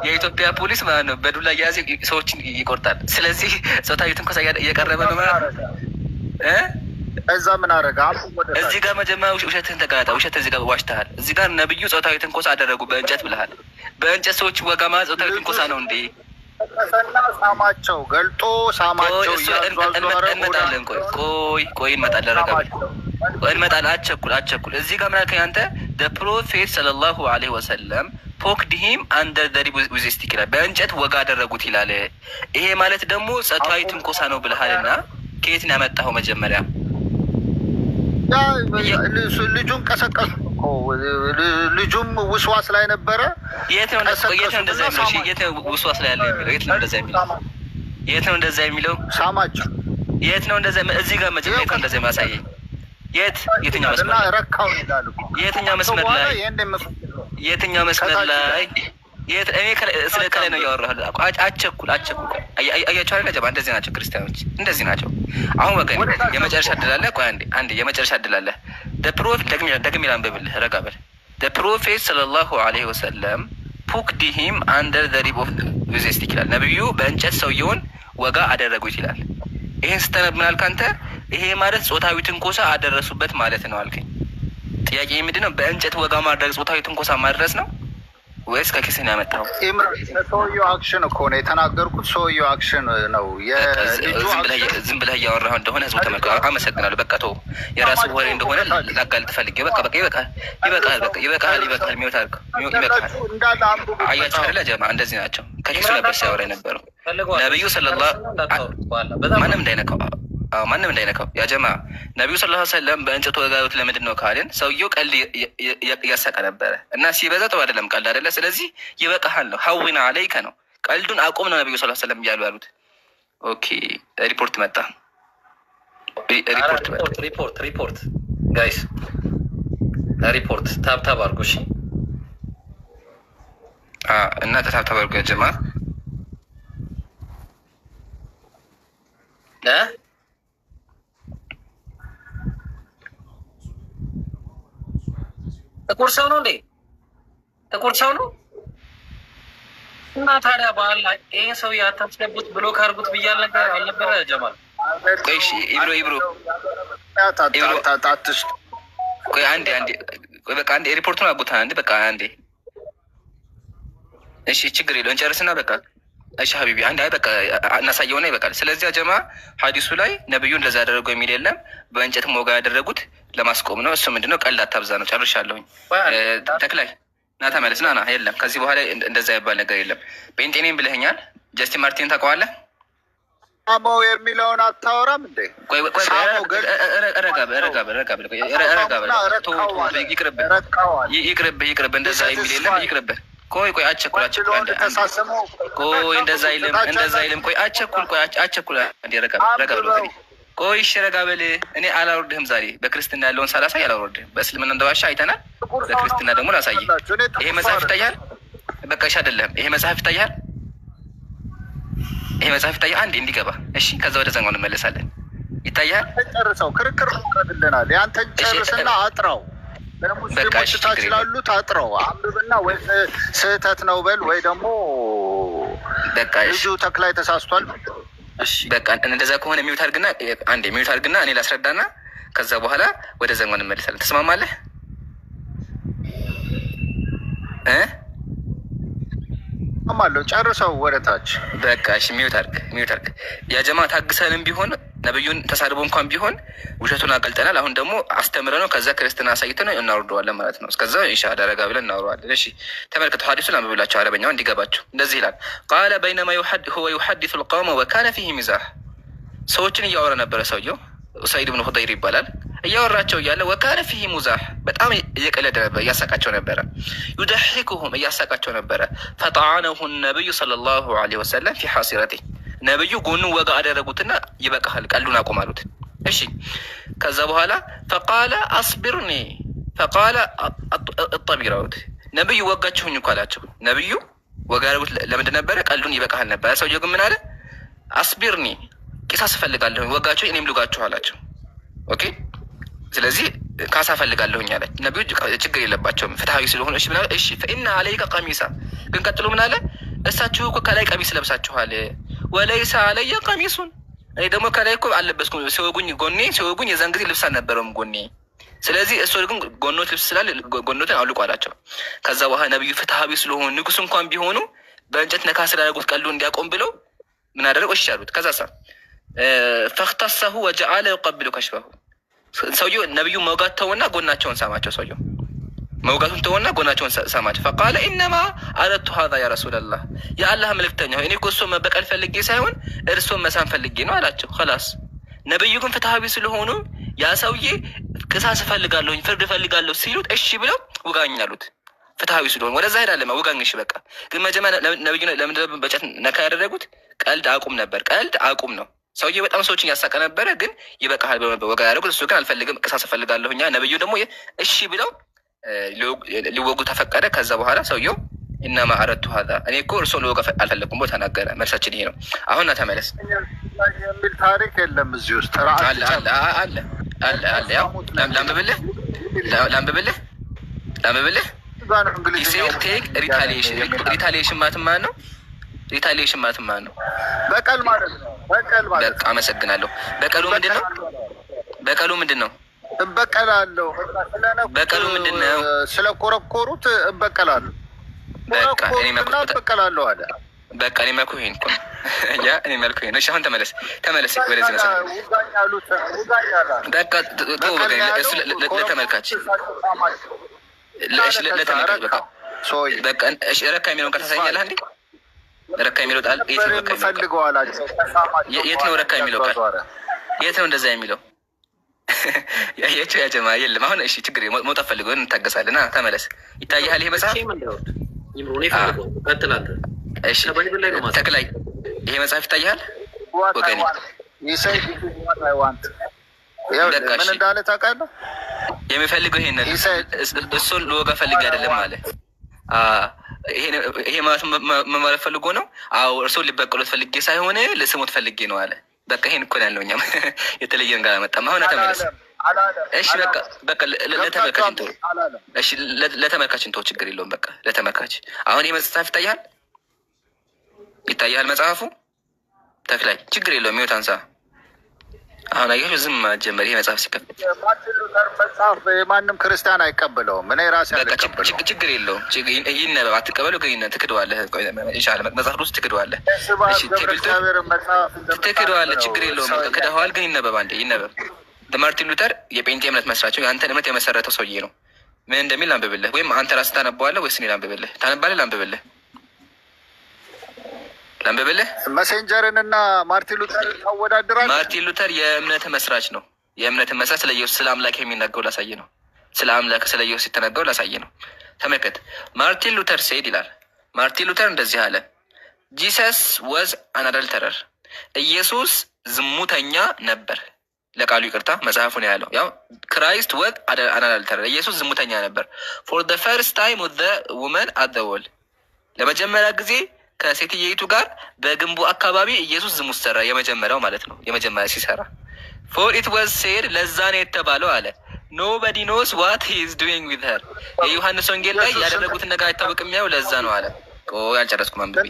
የኢትዮጵያ ፖሊስ ማለት ነው በዱላ እየያዘ ሰዎችን ይቆርጣል። ስለዚህ ጾታዊ ትንኮሳ እየቀረበ ነው ማለት ነው። እዛ ምን አረጋ? እዚህ ጋር መጀመሪያ ውሸትህን ተጋጣ። ውሸት እዚህ ጋር ዋሽተሃል። እዚህ ጋር ነብዩ ጾታዊ ትንኮሳ አደረጉ በእንጨት ብለሃል። በእንጨት ሰዎች ወጋ ማለት ጾታዊ ትንኮሳ ነው እንዴ? ሳማቸው ገልጦ ሳማቸው። እንመጣለን። ቆይ እንመጣለን። ረጋ በል እንመጣለን። አቸኩል። እዚህ ጋር ምን አልከኝ አንተ? the prophet ሰለላሁ ዐለይሂ ወሰለም ፖክድ ሂም አንደር ዘ ሪብ ዊዝ ስቲክ ይላል። በእንጨት ወጋ አደረጉት ይላል። ይሄ ማለት ደግሞ ጾታዊ ትንኮሳ ነው ብለሃልና ከየት ነው ያመጣኸው? መጀመሪያ ልጁን ቀሰቀሱ እኮ ልጁም ውስዋስ ላይ ነበረ። የት ነው እንደዛ የሚለው? የት ነው ውስዋስ ላይ ያለው የሚለው? የት ነው እንደዛ የሚለው? ሳማቸው። የት ነው እንደዛ? እዚህ ጋር መጀመሪያ ነው እንደዛ የሚያሳየኝ። የትኛው መስመር ላይ? የትኛው መስመር ላይ? እኔ ስለ ከላይ ነው እያወራሁ። አቸኩል። አያቸው አይደል ጀባ? እንደዚህ ናቸው ክርስቲያኖች፣ እንደዚህ ናቸው። አሁን ወገን የመጨረሻ እድል አለ። ቆይ አንዴ የመጨረሻ እድል አለ። ደግሜ ላንብብልህ። ረጋ በል። the prophet ሰለላሁ ዐለይሂ ወሰለም ፑክድ ሂም አንደር ዘ ሪብ ኦፍ ዊዝ ስቲክ ይላል። ነብዩ በእንጨት ሰውየውን ወጋ አደረጉት ይላል። ይሄን ስተነብ ምን አልክ አንተ? ይሄ ማለት ጾታዊ ትንኮሳ አደረሱበት ማለት ነው አልከኝ። ጥያቄ ምንድን ነው? በእንጨት ወጋ ማድረግ ጾታዊ ትንኮሳ ማድረስ ነው ወይስ ከኪስን ያመጣው? ሰውየው አክሽን እኮ ነው የተናገርኩት። ሰውየው አክሽን ነው። ዝም ብለህ እያወራህ እንደሆነ ህዝቡ ተመልከ። አመሰግናለሁ። በቃ ተው፣ የራስህ ወሬ እንደሆነ ላጋልጥ ፈልጌ። ይበቃል። ሚወት አድርገው ይበቃል። አያቸው አይደለ ጀማ? እንደዚህ ናቸው። ከኪሱ ነበር ሲያወራ የነበረው ነብዩ ማንም እንዳይነካው ያ ጀማ። ነቢዩ ሰለላሁ ዐለይሂ ወሰለም በእንጨት ወጋዩት። ለምንድን ነው ካልን ሰውየው ቀልድ እያሳቀ ነበረ እና ሲበዛ ጥሩ አይደለም ቀልድ አይደለ። ስለዚህ ይበቃሃል ነው፣ ሀዊና አለይከ ነው፣ ቀልዱን አቁም ነው ነቢዩ ሰለላሁ ዐለይሂ ወሰለም እያሉ ያሉት። ኦኬ ሪፖርት መጣ። ሪፖርት ጋይስ፣ ሪፖርት ታብታብ አድርጉ እሺ። እና ታብታብ አድርጉ ያ ጀማ። ጥቁር ሰው ነው እንዴ? ጥቁር ሰው ነው እና ታዲያ በኋላ ይሄን ሰው ያታስገቡት ብሎክ አድርጉት ብያል ነገር አልነበረ ጀማል? ቆይ እሺ ኢብሮ ቆይ አንዴ ቆይ በቃ አንዴ ሪፖርቱን አጉታ አንዴ በቃ አንዴ። እሺ ችግር የለውም እንጨርስና በቃ እሺ ሀቢቢ አንድ በቃ እናሳየውና ይበቃል። ስለዚህ ጀማ ሀዲሱ ላይ ነብዩ እንደዛ ያደረገው የሚል የለም። በእንጨት ሞጋ ያደረጉት ለማስቆም ነው። እሱ ምንድነው? ቀልድ አታብዛ ነው። ጨርሻለሁኝ። ተክላይ ና ተመለስ። ና የለም ከዚህ በኋላ እንደዛ ይባል ነገር የለም። ጴንጤኔም ብለኸኛል። ጀስቲን ማርቲን ታውቀዋለህ? ሳመው የሚለውን አታወራም እንዴ? ይቅርብህ። እንደዛ የሚል የለም። ይቅርብህ። ቆይ አቸኩል እንደዛ አይልም። ቆይ አቸኩል ረጋ በል። ቆይ እሺ ረጋ በል። እኔ አላወርድህም። ዛሬ በክርስትና ያለውን ሳላሳይ አላወርድህም። በእስልምና እንደዋሻ አይተናል። በክርስትና ደግሞ ላሳይህ። ይሄ መጽሐፍ ይታያል። በቃ እሺ አይደለም። ይሄ መጽሐፍ ይታያል። አንዴ እንዲገባ እሺ። ከዛ ወደ ዘንጓ እንመለሳለን። ይታያል። ጨርሰው ክርክር ቀድልናል። ያንተን ጨርስና አጥራው። ሙስሊሞች ታች ላሉት አጥረው አንብብና ወይ ስህተት ነው በል ወይ ደግሞ በቃ ልጁ ተክላይ ተሳስቷል። እሺ በቃ እንደዛ ከሆነ ሚውት አድርግና እኔ ላስረዳና ከዛ በኋላ ወደ ዘንጓ እንመለሳለን። ተስማማለህ? አማለው ጨርሰው ወደታች በቃ እሺ ሚውት አድርግ። ያ ጀማ ታግሰንም ቢሆን ነብዩን ተሳድቦ እንኳን ቢሆን ውሸቱን አገልጠናል። አሁን ደግሞ አስተምረ ነው ከዛ ክርስትና አሳይተን እናወርደዋለን ማለት ነው። እስከዛ ኢንሻአላህ ደረጋ ብለን እናወራዋለን። እሺ ተመልከቱ፣ ሐዲሱን አንብብላችሁ አረበኛው እንዲገባችሁ። እንደዚህ ይላል ቃለ በይነማ ሁወ ዩሐዲሱ القوم وكان فيه مزاح። ሰዎችን እያወራ ነበረ ሰውየው፣ ኡሰይድ ብን ሁደይር ይባላል። እያወራቸው እያለ ወካነ ፊህ ሙዛህ፣ በጣም እየቀለደ ነበር፣ እያሳቃቸው ነበረ። ዩደሒኩሁም፣ እያሳቃቸው ነበረ። ፈጠዓነሁ ነቢዩ ሰለላሁ ዐለይሂ ወሰለም ፊ ሐሲረቲ፣ ነቢዩ ጎኑ ወጋ አደረጉትና ይበቃሃል ቀልዱን አቁም አሉት። እሺ ከዛ በኋላ ፈቃለ አስቢርኒ ፈቃለ እጠቢራውት፣ ነቢዩ ወጋችሁኝ እኮ አላቸው። ነቢዩ ወጋ ያደረጉት ለምንድን ነበረ? ቀልዱን ይበቃሃል ነበረ። ሰውየው ግን ምን አለ? አስቢርኒ ቂሳስ እፈልጋለሁኝ፣ ወጋችሁ እኔም ልጋችሁ አላቸው። ኦኬ ስለዚህ ካሳ እፈልጋለሁኝ አለ ነቢዩ። ችግር የለባቸውም ፍትሐዊ ስለሆነ እሺ ብላ እሺ ፈኢነ አለይከ ቀሚሳ ግን ቀጥሎ ምን አለ? እሳችሁ እኮ ከላይ ቀሚስ ለብሳችኋል፣ ወለይሰ አለየ ቀሚሱን እኔ ደግሞ ከላይ እኮ አልለበስኩም። ሲወጉኝ ጎኔ ሲወጉኝ የዛን ጊዜ ልብስ አልነበረውም ጎኔ። ስለዚህ እሱ ግን ጎኖት ልብስ ስላለ ጎኖትን አውልቁ አላቸው። ከዛ በኋላ ነቢዩ ፍትሐዊ ስለሆኑ ንጉስ እንኳን ቢሆኑ በእንጨት ነካ ስላደረጉት ቀሉ እንዲያቆም ብለው ምን አደረጉ? እሺ አሉት። ከዛ ፈክተሰሁ ወጀአለ ይቀብሉ ከሽፈሁ ሰውየው ነቢዩ መውጋት ተውና ጎናቸውን ሳማቸው። ሰውየው መውጋቱን ተውና ጎናቸውን ሳማቸው። ፈቃለ ኢነማ አረቱ ሀዛ ያ ረሱላላህ የአላህ መልእክተኛ እኔ እኮ እሱን መበቀል ፈልጌ ሳይሆን እርሶን መሳም ፈልጌ ነው አላቸው። ከላስ ነቢዩ ግን ፍትሐዊ ስለሆኑ ያ ሰውዬ ቅሳስ እፈልጋለሁኝ ፍርድ እፈልጋለሁ ሲሉት እሺ ብለው ውጋኝ አሉት። ፍትሐዊ ስለሆኑ ወደዛ ሄዳለ ውጋኝ። እሺ በቃ ግን መጀመሪያ ነቢዩ ለምንድነው በጨት ነካ ያደረጉት? ቀልድ አቁም ነበር። ቀልድ አቁም ነው። ሰውዬ በጣም ሰዎችን ያሳቀ ነበረ። ግን ይበቃሃል ብለው ወጋ ያደረጉት። እሱ ግን አልፈልግም ቅሳስ እፈልጋለሁኛ። ነቢዩ ደግሞ እሺ ብለው ሊወጉ ተፈቀደ። ከዛ በኋላ ሰውየው ኢነማ አረቱ ሀዛ እኔ እኮ እርሶ ሊወጋ አልፈለኩም ብሎ ተናገረ። መልሳችን ይሄ ነው። አሁን ተመለስ የሚል ታሪክ የለም እዚህ ውስጥ አለ። ያው ላንብብልህ ቴክ ሪታሊዬሽን ማለት ማን ነው? ሪታሊዬሽን ማለት ማን ነው? በቀል ማለት ነው። በቀል ማለት በቃ አመሰግናለሁ። በቀሉ ምንድን ነው? በቀሉ ምንድን ነው? እበቀላለሁ። በቀሉ ምንድን ነው? ስለኮረኮሩት እበቀላለሁ። በቃ እኔ እበቀላለሁ አለ። በቃ እኔ መልኩ ይሄን እኮ ያ እኔ መልኩ ይሄን። እሺ አሁን ተመለስ ወደዚህ ነው። በቃ ለተመልካች በቃ እሺ ረካ የሚለውን ታሳያለህ እንዴ? ረካ የሚለው ቃል የት ነው? የት ነው ረካ የሚለው ቃል? የት ነው እንደዛ የሚለው? ያጀማ የለም። አሁን እሺ ችግር መውጣት ፈልገው እንታገሳለን። ተመለስ። ይታያል ይሄ መጽሐፍ? እሺ ተክላይ ይሄ መጽሐፍ ይታያል ወገኔ? ምን እንዳለ ታውቃለህ? የሚፈልገው ይሄን እሱን ልወጋ ፈልጌ አይደለም ማለት ይሄ ማለት ፈልጎ ነው። አዎ እርሶን ሊበቀሉት ፈልጌ ሳይሆን ልስሙት ፈልጌ ነው አለ። በቃ ይሄን እኮ ያለው እኛም የተለየ ነገር አላመጣም። አሁን ተመለስ። እሺ በቃ ለተመልካች እንተው። እሺ ለተመልካች እንተው፣ ችግር የለውም። በቃ ለተመልካች አሁን ይሄ መጽሐፍ ይታያል መጽሐፉ ተክላይ ችግር የለውም። ይኸው ታንሳ አሁን አየሁ ዝም ጀመር። ይሄ መጽሐፍ ሲከፍት ማርቲን ሉተር መጽሐፍ ማንም ክርስቲያን አይቀበለውም። እኔ ራሴ አልቀበለውም። ችግር የለውም። ይነበብ አትቀበለው ግን ትክደዋለህ። ይሻላል መጽሐፍ ውስጥ ትክደዋለህ። ትክደዋለህ። ችግር የለውም። ክደኸዋል ግን ይነበብ። አንዴ ይነበብ። ማርቲን ሉተር የጴንጤ እምነት መስራቸው የአንተን እምነት የመሰረተው ሰውዬ ነው። ምን እንደሚል ላንብብልህ፣ ወይም አንተ ራስህ ታነበዋለህ ወይስ እኔ ላንብብልህ? ታነባለህ? ላንብብልህ መሴንጀርን እና ማርቲን ሉተር ታወዳድራለህ? ማርቲን ሉተር የእምነት መስራች ነው። የእምነት መስራች ስለ ኢየሱስ ስለ አምላክ የሚናገው ላሳይ ነው። ስለ አምላክ ስለ ኢየሱስ ሲተናገው ላሳይ ነው። ተመልከት። ማርቲን ሉተር ሴድ ይላል። ማርቲን ሉተር እንደዚህ አለ። ጂሰስ ወዝ አን አደልተረር ኢየሱስ ዝሙተኛ ነበር። ለቃሉ ይቅርታ መጽሐፉ ነው ያለው። ያው ክራይስት ወዝ አን አደልተረር ኢየሱስ ዝሙተኛ ነበር። ፎር ዘ ፈርስት ታይም ዊዝ ዘ ውመን አት ዘ ዎል ለመጀመሪያ ጊዜ ከሴትየይቱ ጋር በግንቡ አካባቢ ኢየሱስ ዝሙት ሰራ። የመጀመሪያው ማለት ነው። የመጀመሪያ ሲሰራ ፎር ኢት ዋዝ ሴድ ለዛ ነው የተባለው አለ ኖባዲ ኖስ ዋት ሂ ኢዝ ዱዊንግ ዊዝ ሄር የዮሐንስ ወንጌል ላይ ያደረጉትን ነገር አይታወቅም። ያው ለዛ ነው አለ። ያልጨረስኩም አንብቤ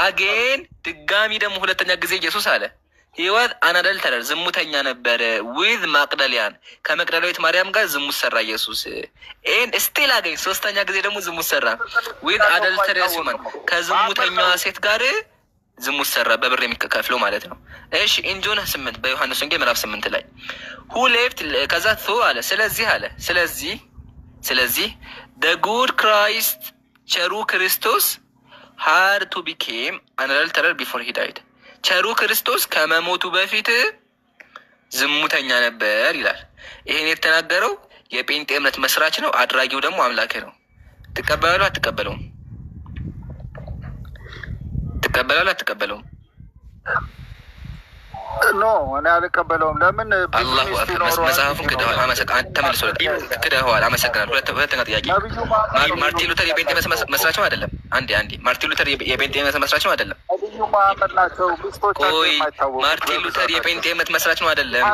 አጌን ድጋሚ ደግሞ ሁለተኛ ጊዜ ኢየሱስ አለ ህይወት አናደልተረር ዝሙተኛ ነበረ። ዊዝ ማቅደሊያን ከመቅደላዊት ማርያም ጋር ዝሙት ሰራ ኢየሱስ። ኤን ስቲል አገኝ ሶስተኛ ጊዜ ደግሞ ዝሙት ሰራ። ዊዝ አደልተረስ ሁማን ከዝሙተኛዋ ሴት ጋር ዝሙት ሰራ፣ በብር የሚከፍለው ማለት ነው። እሺ ኢንጆን 8 በዮሐንስ ወንጌል ምዕራፍ 8 ላይ ሁ ሌፍት ከዛ ቶ አለ ስለዚህ the good Christ ቸሩ ክርስቶስ had to became an adulterer before he died ቸሩ ክርስቶስ ከመሞቱ በፊት ዝሙተኛ ነበር ይላል። ይሄን የተናገረው የጴንጤ እምነት መስራች ነው። አድራጊው ደግሞ አምላክ ነው። ትቀበላለህ አትቀበለውም? ትቀበላለህ አትቀበለውም? ኖ እኔ አልቀበለውም። ለምን? አላሁ አክበር። መጽሐፉን ክደዋል። ተመልሶ ክደዋል። አመሰግናለሁ። ሁለተኛ ጥያቄ ማርቲን ሉተር የጴንጤ መስራች ነው አይደለም? አንዴ ማርቲን ሉተር የጴንጤ መስራች ነው አይደለም? ነብዩ መሐመድ ናቸው። ሚስቶቻቸው የማይታወቁ ማርቲን ሉተር የጴንጤ እምነት መስራች ነው አይደለም?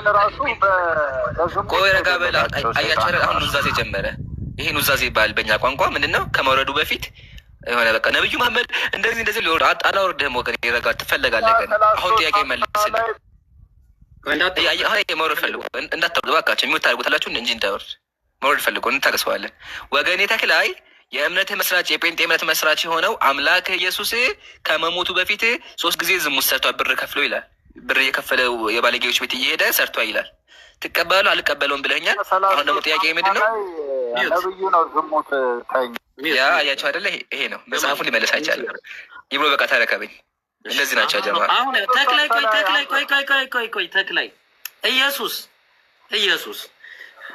ቆይ ረጋ በል። አያቸው አሁን ኑዛዜ ጀመረ። ይሄ ኑዛዜ ይባላል በእኛ ቋንቋ። ምንድን ነው? ከመውረዱ በፊት የሆነ በቃ ነብዩ መሐመድ እንደዚህ ሊወርድ አላወርድህም ወገን ይረጋ ትፈለጋለህ። ግን አሁን ጥያቄ መልስልኝ። መውረድ ፈልጎ እንዳታወርድ እባካቸው የሚወታደርጉታላችሁ እንጂ እንዳወርድ መውረድ ፈልጎ እንታቀሰዋለን። ወገኔ ተክላይ የእምነትህ መስራች የጴንጤ እምነት መስራች የሆነው አምላክ ኢየሱስ ከመሞቱ በፊት 3 ጊዜ ዝሙት ሰርቷል። ብር ከፍሎ ይላል። ብር የከፈለው የባለጌዎች ቤት እየሄደ ሰርቷል ይላል። ትቀበሉ አልቀበለውም ብለኛል። አሁን ደግሞ ጥያቄ ምንድን ነው? ነብዩ ነው ዝሙት ተኝ ያ አያቸው አይደለ? ይሄ ነው መጽሐፉን ሊመለስ አይቻልም። ይብሎ በቃ ተረከበኝ። እንደዚህ ናቸው ጀማ። አሁን ተክላይ ኢየሱስ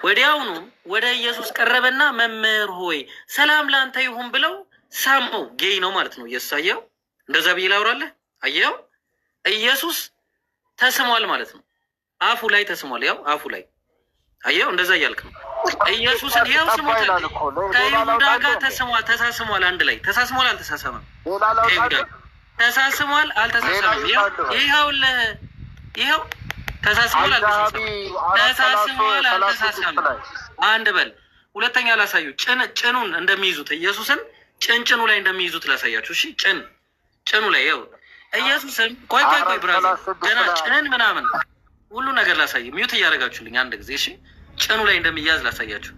ወዲያውኑ ወደ ኢየሱስ ቀረበና መምህር ሆይ ሰላም ለአንተ ይሁን ብለው ሳመው። ጌይ ነው ማለት ነው። ኢየሱስ አየው። እንደዛ ብዬ ላውራለህ። አየው ኢየሱስ ተስሟል ማለት ነው። አፉ ላይ ተስሟል። ያው አፉ ላይ አየው። እንደዛ እያልክ ነው። ኢየሱስን ያው ስሞት ከይሁዳ ጋር ተስሟል፣ ተሳስሟል። አንድ ላይ ተሳስሟል። አልተሳሰመም? ተሳስሟል፣ አልተሳሰመም? ይኸው ተሳስሟል፣ አልተሳሰመም? ተሳስሟል፣ አልተሳሰመም? አንድ በል። ሁለተኛ ላሳዩ። ጭኑን እንደሚይዙት ኢየሱስን ጭንጭኑ ላይ እንደሚይዙት ላሳያችሁ። እሺ ጭኑ ላይ ያው ኢየሱስን ቆይ ብራዘር፣ ገና ጭንን ምናምን ሁሉ ነገር ላሳይ። ሚዩት እያደረጋችሁልኝ አንድ ጊዜ እሺ። ጭኑ ላይ እንደሚያዝ ላሳያችሁ።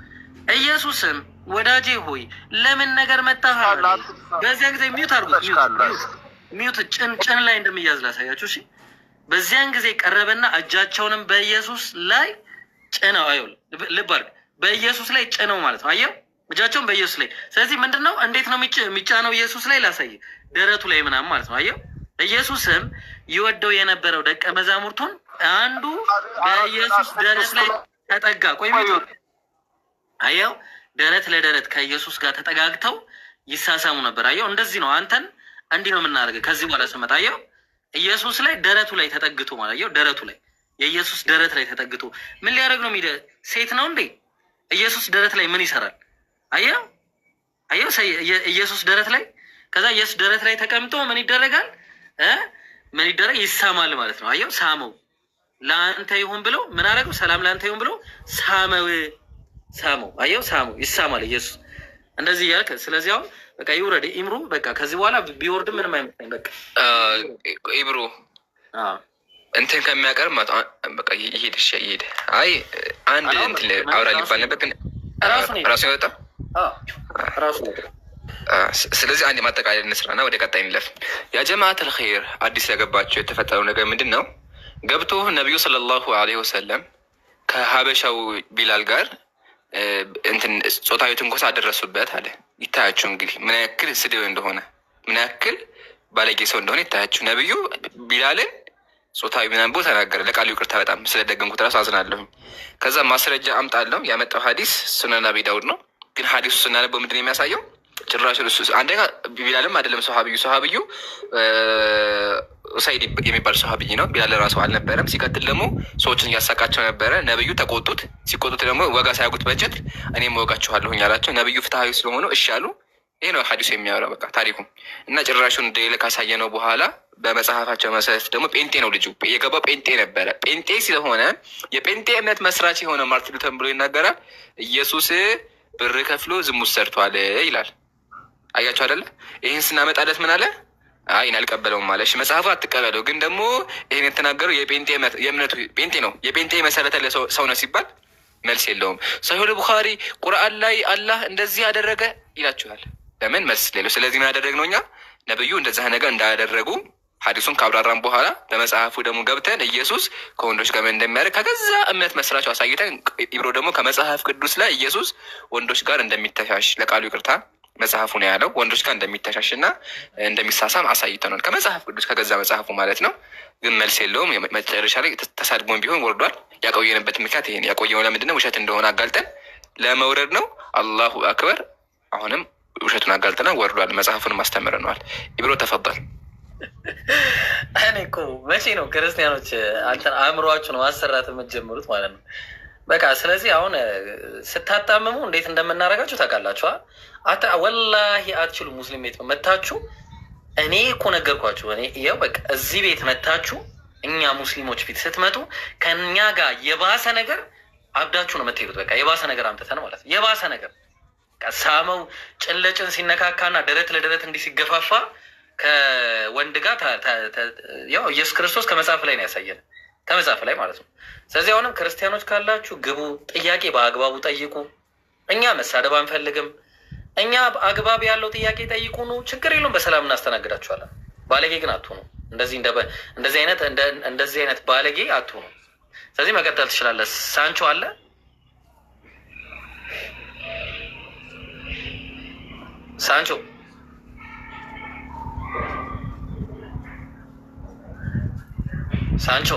ኢየሱስን ወዳጄ ሆይ ለምን ነገር መጣህ? በዚያን ጊዜ ሚዩት አድርጉት። ሚዩት ጭን ላይ እንደሚያዝ ላሳያችሁ እሺ። በዚያን ጊዜ ቀረበና እጃቸውንም በኢየሱስ ላይ ጭነው። አየው፣ ልብ አድርግ። በኢየሱስ ላይ ጭነው ማለት ነው። አየው፣ እጃቸውን በኢየሱስ ላይ። ስለዚህ ምንድን ነው? እንዴት ነው የሚጫነው? ኢየሱስ ላይ ላሳይ፣ ደረቱ ላይ ምናምን ማለት ነው። አየው፣ ኢየሱስም ይወደው የነበረው ደቀ መዛሙርቱን አንዱ በኢየሱስ ደረት ላይ ተጠጋ። ቆይ አየው፣ ደረት ለደረት ከኢየሱስ ጋር ተጠጋግተው ይሳሳሙ ነበር። አየው፣ እንደዚህ ነው። አንተን እንዲህ ነው የምናደርገው። ከዚህ በኋላ ስመጣ አየው፣ ኢየሱስ ላይ ደረቱ ላይ ተጠግቶ ማለት አየው፣ ደረቱ ላይ የኢየሱስ ደረት ላይ ተጠግቶ ምን ሊያደርግ ነው? ሴት ነው እንዴ? ኢየሱስ ደረት ላይ ምን ይሰራል? አየው ኢየሱስ ደረት ላይ። ከዛ ኢየሱስ ደረት ላይ ተቀምጦ ምን ይደረጋል? ምን ይደረግ? ይሳማል ማለት ነው። አየው፣ ሳመው። ለአንተ ይሁን ብሎ ምን አደረገው? ሰላም ለአንተ ይሁን ብሎ ሳመው። አየው፣ ሳመው፣ ይሳማል ኢየሱስ እንደዚህ እያልክ። ስለዚህ አሁን በቃ ይውረድ ኢምሩ። በቃ ከዚህ በኋላ ቢወርድ ምንም አይመስለኝ። በቃ ኢምሩ እንትን ከሚያቀርብ በቃ ይሄድ ይሄድ። አይ አንድ እንትን አውራ ሊባል ነበር ግን ራሱ ያወጣ ራሱ። ስለዚህ አንድ ማጠቃለያ እንስራና ወደ ቀጣይ እንለፍ። ያ ጀማዓት አልኸይር አዲስ ያገባቸው የተፈጠረው ነገር ምንድን ነው? ገብቶ ነቢዩ ሰለላሁ ዐለይሂ ወሰለም ከሀበሻው ቢላል ጋር እንትን ጾታዊ ትንኮሳ አደረሱበት አለ። ይታያችሁ እንግዲህ ምን ያክል ስድብ እንደሆነ፣ ምን ያክል ባለጌ ሰው እንደሆነ ይታያችሁ። ነቢዩ ቢላልን ጾታዊ ምናምን ቦታ ተናገረ። ለቃሉ ይቅርታ በጣም ስለደገምኩት ራሱ አዝናለሁኝ። ከዛ ማስረጃ አምጣለሁ። ያመጣው ሀዲስ ሱነን አቢ ዳውድ ነው። ግን ሀዲሱ ስናነበው ምንድን ነው የሚያሳየው? ጭራሽ አንደኛ ቢላልም አይደለም ሰሃብዩ ኡሰይድ የሚባል ሰሃብይ ነው። ቢላል ራሱ አልነበረም። ሲቀጥል ደግሞ ሰዎችን እያሳቃቸው ነበረ። ነብዩ ተቆጡት። ሲቆጡት ደግሞ ወጋ ሳያጉት በጀት እኔም ወጋችኋለሁኝ አላቸው። ነብዩ ፍትሐዊ ስለሆኑ እሺ አሉ። ይሄ ነው ሀዲሱ የሚያወራ በቃ ታሪኩ። እና ጭራሹን ደሌለ ካሳየ ነው በኋላ በመጽሐፋቸው መሰረት ደግሞ ጴንጤ ነው ልጁ። የገባው ጴንጤ ነበረ። ጴንጤ ስለሆነ የጴንጤ እምነት መስራች የሆነ ማርቲን ሉተር ብሎ ይናገራል። ኢየሱስ ብር ከፍሎ ዝሙት ሰርቷል ይላል። አያቸው አይደለ? ይህን ስናመጣለት ምን አለ? አይ አልቀበለውም አለ። እሺ መጽሐፉ አትቀበለው፣ ግን ደግሞ ይህን የተናገረው የጴንጤ የእምነቱ ጴንጤ ነው። የጴንጤ መሰረተ ሰው ነው ሲባል መልስ የለውም። ሰሒህ ቡኻሪ ቁርአን ላይ አላህ እንደዚህ ያደረገ ይላችኋል። ለምን መልስ ሌለው? ስለዚህ ምን ያደረግነው እኛ ነብዩ እንደዚህ ነገር እንዳያደረጉ ሀዲሱን ካብራራን በኋላ በመጽሐፉ ደግሞ ገብተን ኢየሱስ ከወንዶች ጋር እንደሚያደርግ ከገዛ እምነት መስራቸው አሳይተን፣ ኢብሮ ደግሞ ከመጽሐፍ ቅዱስ ላይ ኢየሱስ ወንዶች ጋር እንደሚተሻሽ ለቃሉ ይቅርታ መጽሐፉ ነው ያለው። ወንዶች ጋር እንደሚተሻሽ እና እንደሚሳሳም አሳይተናል። ከመጽሐፍ ቅዱስ ከገዛ መጽሐፉ ማለት ነው። ግን መልስ የለውም። መጨረሻ ላይ ተሳድቦን ቢሆን ወርዷል። ያቆየንበት ምክንያት ይሄን ያቆየው ለምንድን ነው? ውሸት እንደሆነ አጋልጠን ለመውረድ ነው። አላሁ አክበር። አሁንም ውሸቱን አጋልጠና ወርዷል። መጽሐፉን ማስተምረነዋል። ኢብሮ ተፈضል። እኔ እኮ መቼ ነው ክርስቲያኖች አንተን አእምሯችሁ ነው ማሰራት የምትጀምሩት ማለት ነው። በቃ ስለዚህ አሁን ስታጣምሙ እንዴት እንደምናደርጋችሁ ታውቃላችኋ። ወላሂ አትችሉ። ሙስሊም ቤት መታችሁ እኔ እኮ ነገርኳችሁ። እኔ ያው በቃ እዚህ ቤት መታችሁ እኛ ሙስሊሞች ፊት ስትመጡ ከእኛ ጋር የባሰ ነገር አብዳችሁ ነው የምትሄዱት። በቃ የባሰ ነገር አምጥተን ማለት ነው። የባሰ ነገር ሳመው ጭለጭን ሲነካካና ደረት ለደረት እንዲህ ሲገፋፋ ከወንድ ጋር ያው ኢየሱስ ክርስቶስ ከመጽሐፍ ላይ ነው ያሳየን፣ ከመጽሐፍ ላይ ማለት ነው። ስለዚህ አሁንም ክርስቲያኖች ካላችሁ ግቡ፣ ጥያቄ በአግባቡ ጠይቁ። እኛ መሳደብ አንፈልግም። እኛ አግባብ ያለው ጥያቄ ጠይቁ ነው፣ ችግር የለውም። በሰላም እናስተናግዳችኋለን። ባለጌ ግን አትሁኑ። እንደዚህ አይነት ባለጌ አትሁኑ። ስለዚህ መቀጠል ትችላለህ። ሳንቾ አለ ሳንቾ ሳንቾ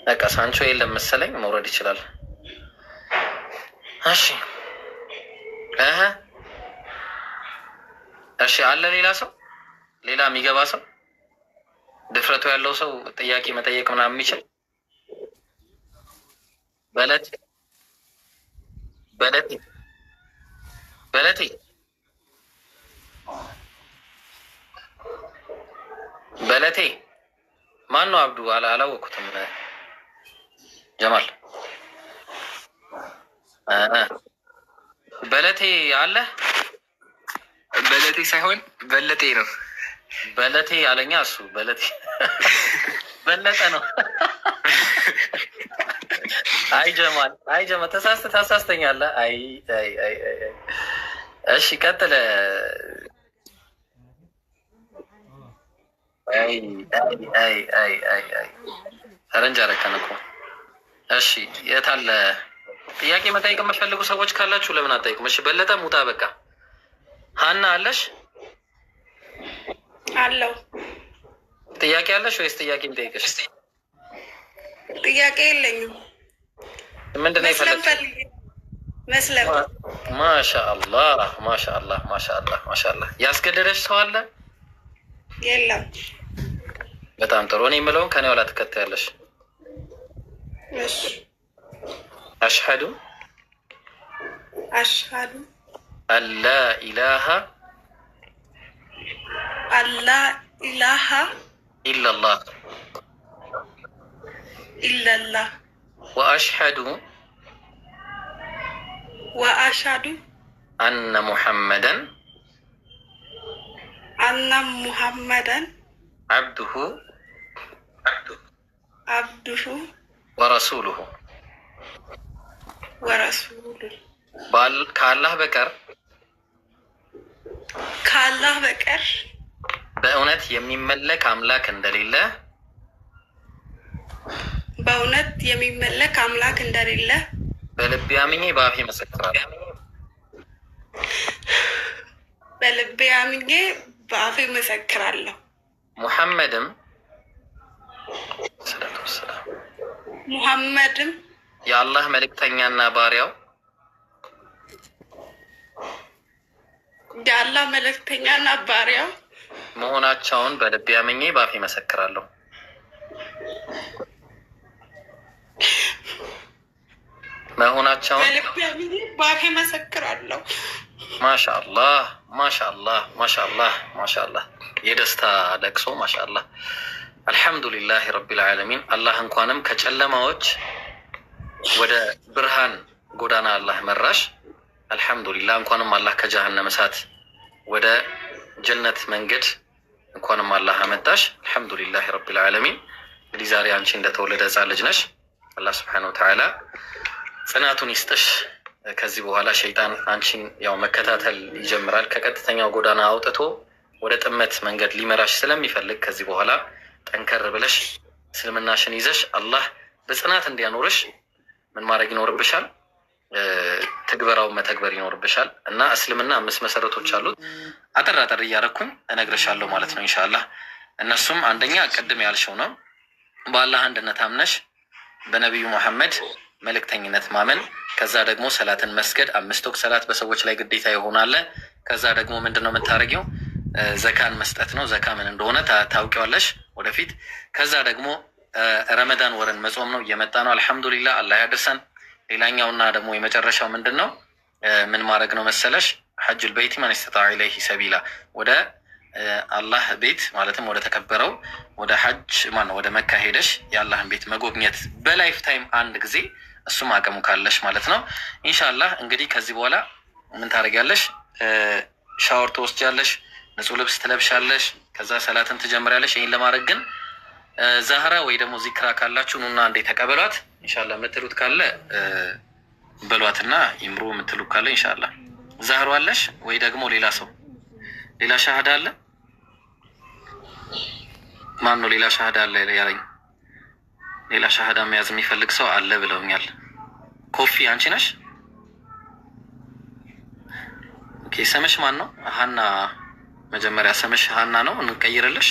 በቃ ሳንቾ የለም መሰለኝ፣ መውረድ ይችላል። እሺ እሺ፣ አለ ሌላ ሰው፣ ሌላ የሚገባ ሰው፣ ድፍረቱ ያለው ሰው ጥያቄ መጠየቅ ምናምን የሚችል በለቴ በለቴ በለቴ በለቴ ማን ነው? አብዱ አላወቅኩትም። ጀማል በለቴ አለ? በለቴ ሳይሆን በለጤ ነው። በለቴ አለኛ እሱ በለቴ በለጠ ነው። አይ ጀማል ታሳስተኛለህ። አይ እሺ ቀጥለ። ፈረንጅ አረከን እኮ። እሺ የት አለ? ጥያቄ መጠየቅ የምትፈልጉ ሰዎች ካላችሁ ለምን አጠይቁም? እሺ በለጠ ሙጣ በቃ። ሀና አለሽ? አለው። ጥያቄ አለሽ ወይስ ጥያቄ የምጠይቅሽ? ጥያቄ የለኝም። ምንድን ነው የፈለግሽው? መስለም። ማሻአላህ ማሻአላህ ማሻአላህ ማሻአላህ። ያስገደደሽ ሰው አለ? የለም። በጣም ጥሩ። እኔ የምለውን ከኔ ኋላ ትከታያለሽ። እሺ። አሽሀዱ አላ ኢላሃ ኢላላህ ወአሽሀዱ አነ ሙሐመደን አብዱሁ ወረሱሉሁ ከአላህ በቀር በእውነት የሚመለክ አምላክ እንደሌለ በልቤ አምኜ በአፌ መሰክራለሁ። ሙሐመድም የአላህ መልእክተኛና ባሪያው መሆናቸውን በልቤ አምኜ በአፌ መሰክራለሁ። ማሻአላህ ማሻአላህ ማሻአላህ ማሻአላህ። የደስታ ለቅሶ ማሻአላህ። አልሐምዱሊላህ ረቢል ዓለሚን። አላህ እንኳንም ከጨለማዎች ወደ ብርሃን ጎዳና አላህ መራሽ። አልሐምዱሊላህ። እንኳንም አላህ ከጀሃነም እሳት ወደ ጀነት መንገድ እንኳንም አላህ አመጣሽ። አልሐምዱሊላህ ረቢል ዓለሚን። እንግዲህ ዛሬ አንቺ እንደተወለደ ሕፃን ልጅ ነሽ። አላህ ስብሐነሁ ወተዓላ ጽናቱን ይስጥሽ። ከዚህ በኋላ ሸይጣን አንቺን ያው መከታተል ይጀምራል። ከቀጥተኛው ጎዳና አውጥቶ ወደ ጥመት መንገድ ሊመራሽ ስለሚፈልግ ከዚህ በኋላ ጠንከር ብለሽ እስልምናሽን ይዘሽ አላህ በጽናት እንዲያኖርሽ ምን ማድረግ ይኖርብሻል? ትግበራውን መተግበር ይኖርብሻል። እና እስልምና 5 መሰረቶች አሉት። አጠር አጠር እያደረኩኝ እነግርሻለሁ ማለት ነው ኢንሻአላህ። እነሱም አንደኛ ቅድም ያልሽው ነው፣ በአላህ አንድነት አምነሽ በነቢዩ መሐመድ መልእክተኝነት ማመን። ከዛ ደግሞ ሰላትን መስገድ፣ 5 ወቅት ሰላት በሰዎች ላይ ግዴታ ይሆናል። ከዛ ደግሞ ምንድነው የምታደርጊው? ዘካን መስጠት ነው። ዘካ ምን እንደሆነ ታውቂዋለሽ ወደፊት። ከዛ ደግሞ ረመዳን ወርን መጾም ነው፣ እየመጣ ነው። አልሐምዱሊላህ አላህ ያደርሰን። ሌላኛውና ደግሞ የመጨረሻው ምንድን ነው? ምን ማድረግ ነው መሰለሽ? ሐጁል በይቲ መን ኢስተጣዐ ኢለይሂ ሰቢላ ወደ አላህ ቤት ማለትም ወደ ተከበረው ወደ ሐጅ ወደ መካ ሄደሽ የአላህን ቤት መጎብኘት በላይፍ ታይም አንድ ጊዜ እሱም አቅሙ ካለሽ ማለት ነው። ኢንሻአላህ እንግዲህ ከዚህ በኋላ ምን ታደርጊያለሽ? ሻወር ትወስጃለሽ፣ ንጹህ ልብስ ትለብሻለሽ፣ ከዛ ሰላትን ትጀምሪያለሽ። ይህን ለማድረግ ግን ዛህራ ወይ ደግሞ ዚክራ ካላችሁ ኑና እንዴ ተቀበሏት። ኢንሻአላህ የምትሉት ካለ በሏትና ይምሩ የምትሉት ካለ ኢንሻአላህ። ዛህሩ አለሽ ወይ ደግሞ ሌላ ሰው ሌላ ሻሃዳ አለ? ማን ነው ሌላ ሻሃዳ አለ ያለኝ? ሌላ ሻሃዳ መያዝ የሚፈልግ ሰው አለ ብለውኛል። ኮፊ አንቺ ነሽ? ኦኬ ስምሽ ማን ነው? ሀና። መጀመሪያ ስምሽ ሀና ነው? እንቀይርልሽ?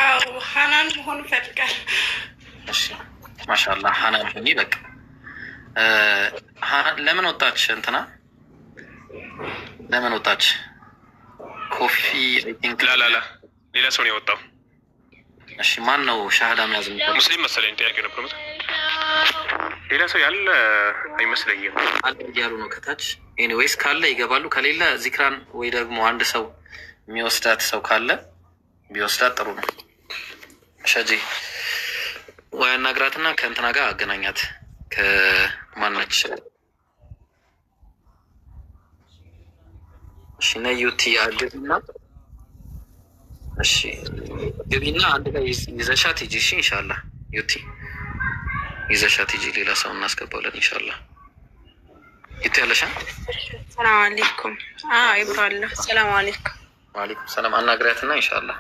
አዎ ሀናን መሆን ይፈልጋል። እሺ ማሻአላህ ሀናን ሁኚ። በቃ ለምን ወጣች? እንትና ለምን ወጣች? ኮፊ ላላላ ሌላ ሰው ነው የወጣው። እሺ ማን ነው ሻሃዳ መያዝ የሚፈልግ? ሙስሊም መሰለኝ። ጥያቄ ነበር መጣ ሌላ ሰው ያለ አይመስለኝም አለ እያሉ ነው ከታች። ኤኒዌይስ ካለ ይገባሉ፣ ከሌለ ዚክራን ወይ ደግሞ አንድ ሰው የሚወስዳት ሰው ካለ ቢወስዳት ጥሩ ነው። ሸጂ ወይ አናግራትና ከእንትና ጋር አገናኛት። ከማነች? እሺ ነዩቲ አግቢና፣ እሺ ግቢና አንድ ላይ ይዘሻት ሂጂ። እሺ ኢንሻአላህ ዩቲ ይዘሻት ሂጂ። ሌላ ሰው እናስገባለን ኢንሻአላህ። ዩቲ ያለሻ? ሰላም አለይኩም። ይብራለሁ። ሰላም አለይኩም። ወአለይኩም ሰላም። አናግሪያትና ኢንሻአላህ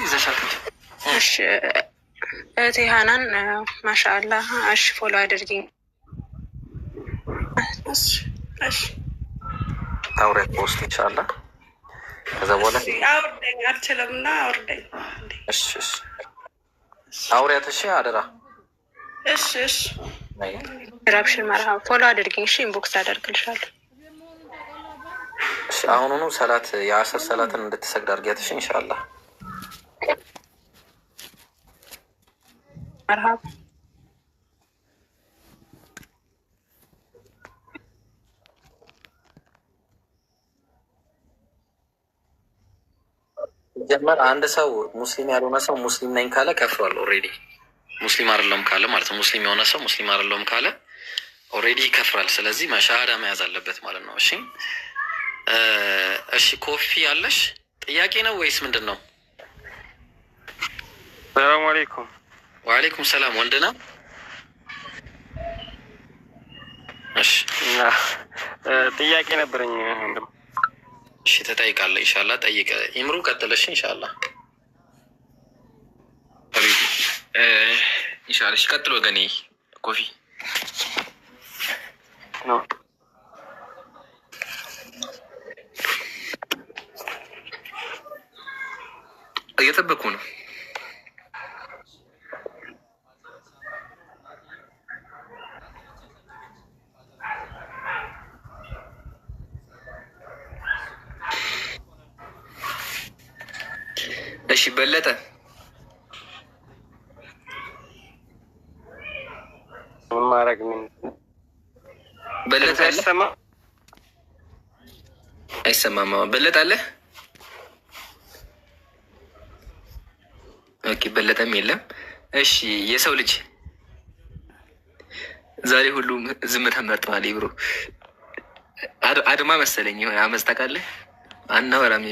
ይዘሻት ሂጂ። እሺ እህቴ ሀናን ማሻአላህ። እሺ ፎሎ አድርጊኝ። እሺ ታውሪያት ፖስት ኢንሻአላህ። ከዛ በኋላ አውርደኝ አልችልም እና አውርደኝ። እሺ እሺ አውሪያት። እሺ አደራ። እሺ እሺ ራብሽን መርሃባ ፎሎ አድርጊኝ። እሺ ኢንቦክስ አደርግልሻለሁ። እሺ አሁኑኑ ሰላት የአስር ሰላትን እንድትሰግድ አድርጊያት። እሺ ኢንሻአላህ መርሃባ። ጀመር አንድ ሰው ሙስሊም ያልሆነ ሰው ሙስሊም ነኝ ካለ ከፍሯል ኦልሬዲ። ሙስሊም አይደለም ካለ ማለት ነው። ሙስሊም የሆነ ሰው ሙስሊም አይደለም ካለ ኦልሬዲ ይከፍራል። ስለዚህ ሻሃዳ መያዝ አለበት ማለት ነው። እሺ እሺ ኮፊ አለሽ? ጥያቄ ነው ወይስ ምንድን ነው? ሰላም አለይኩም። ወአለይኩም ሰላም። ወንድ ነው? እሺ ጥያቄ ነበረኝ። እሺ ተጠይቃለህ ኢንሻአላህ። ጠይቀ ይምሩ ቀጥለሽ ኢንሻአላህ። ኢንሻአላህ። እሺ ቀጥሎ ወገኔ ኮፊ ነው። እየጠበቁ ነው። እሺ በለጠ ምን ማድረግ ምን በለጠ አለ? አይሰማም። በለጠ አለ? ኦኬ በለጠም የለም። እሺ የሰው ልጅ ዛሬ ሁሉም ዝምታ መርጠዋል። ይብሩ አድማ መሰለኝ የሆነ አመፅ ታውቃለህ? አናወራም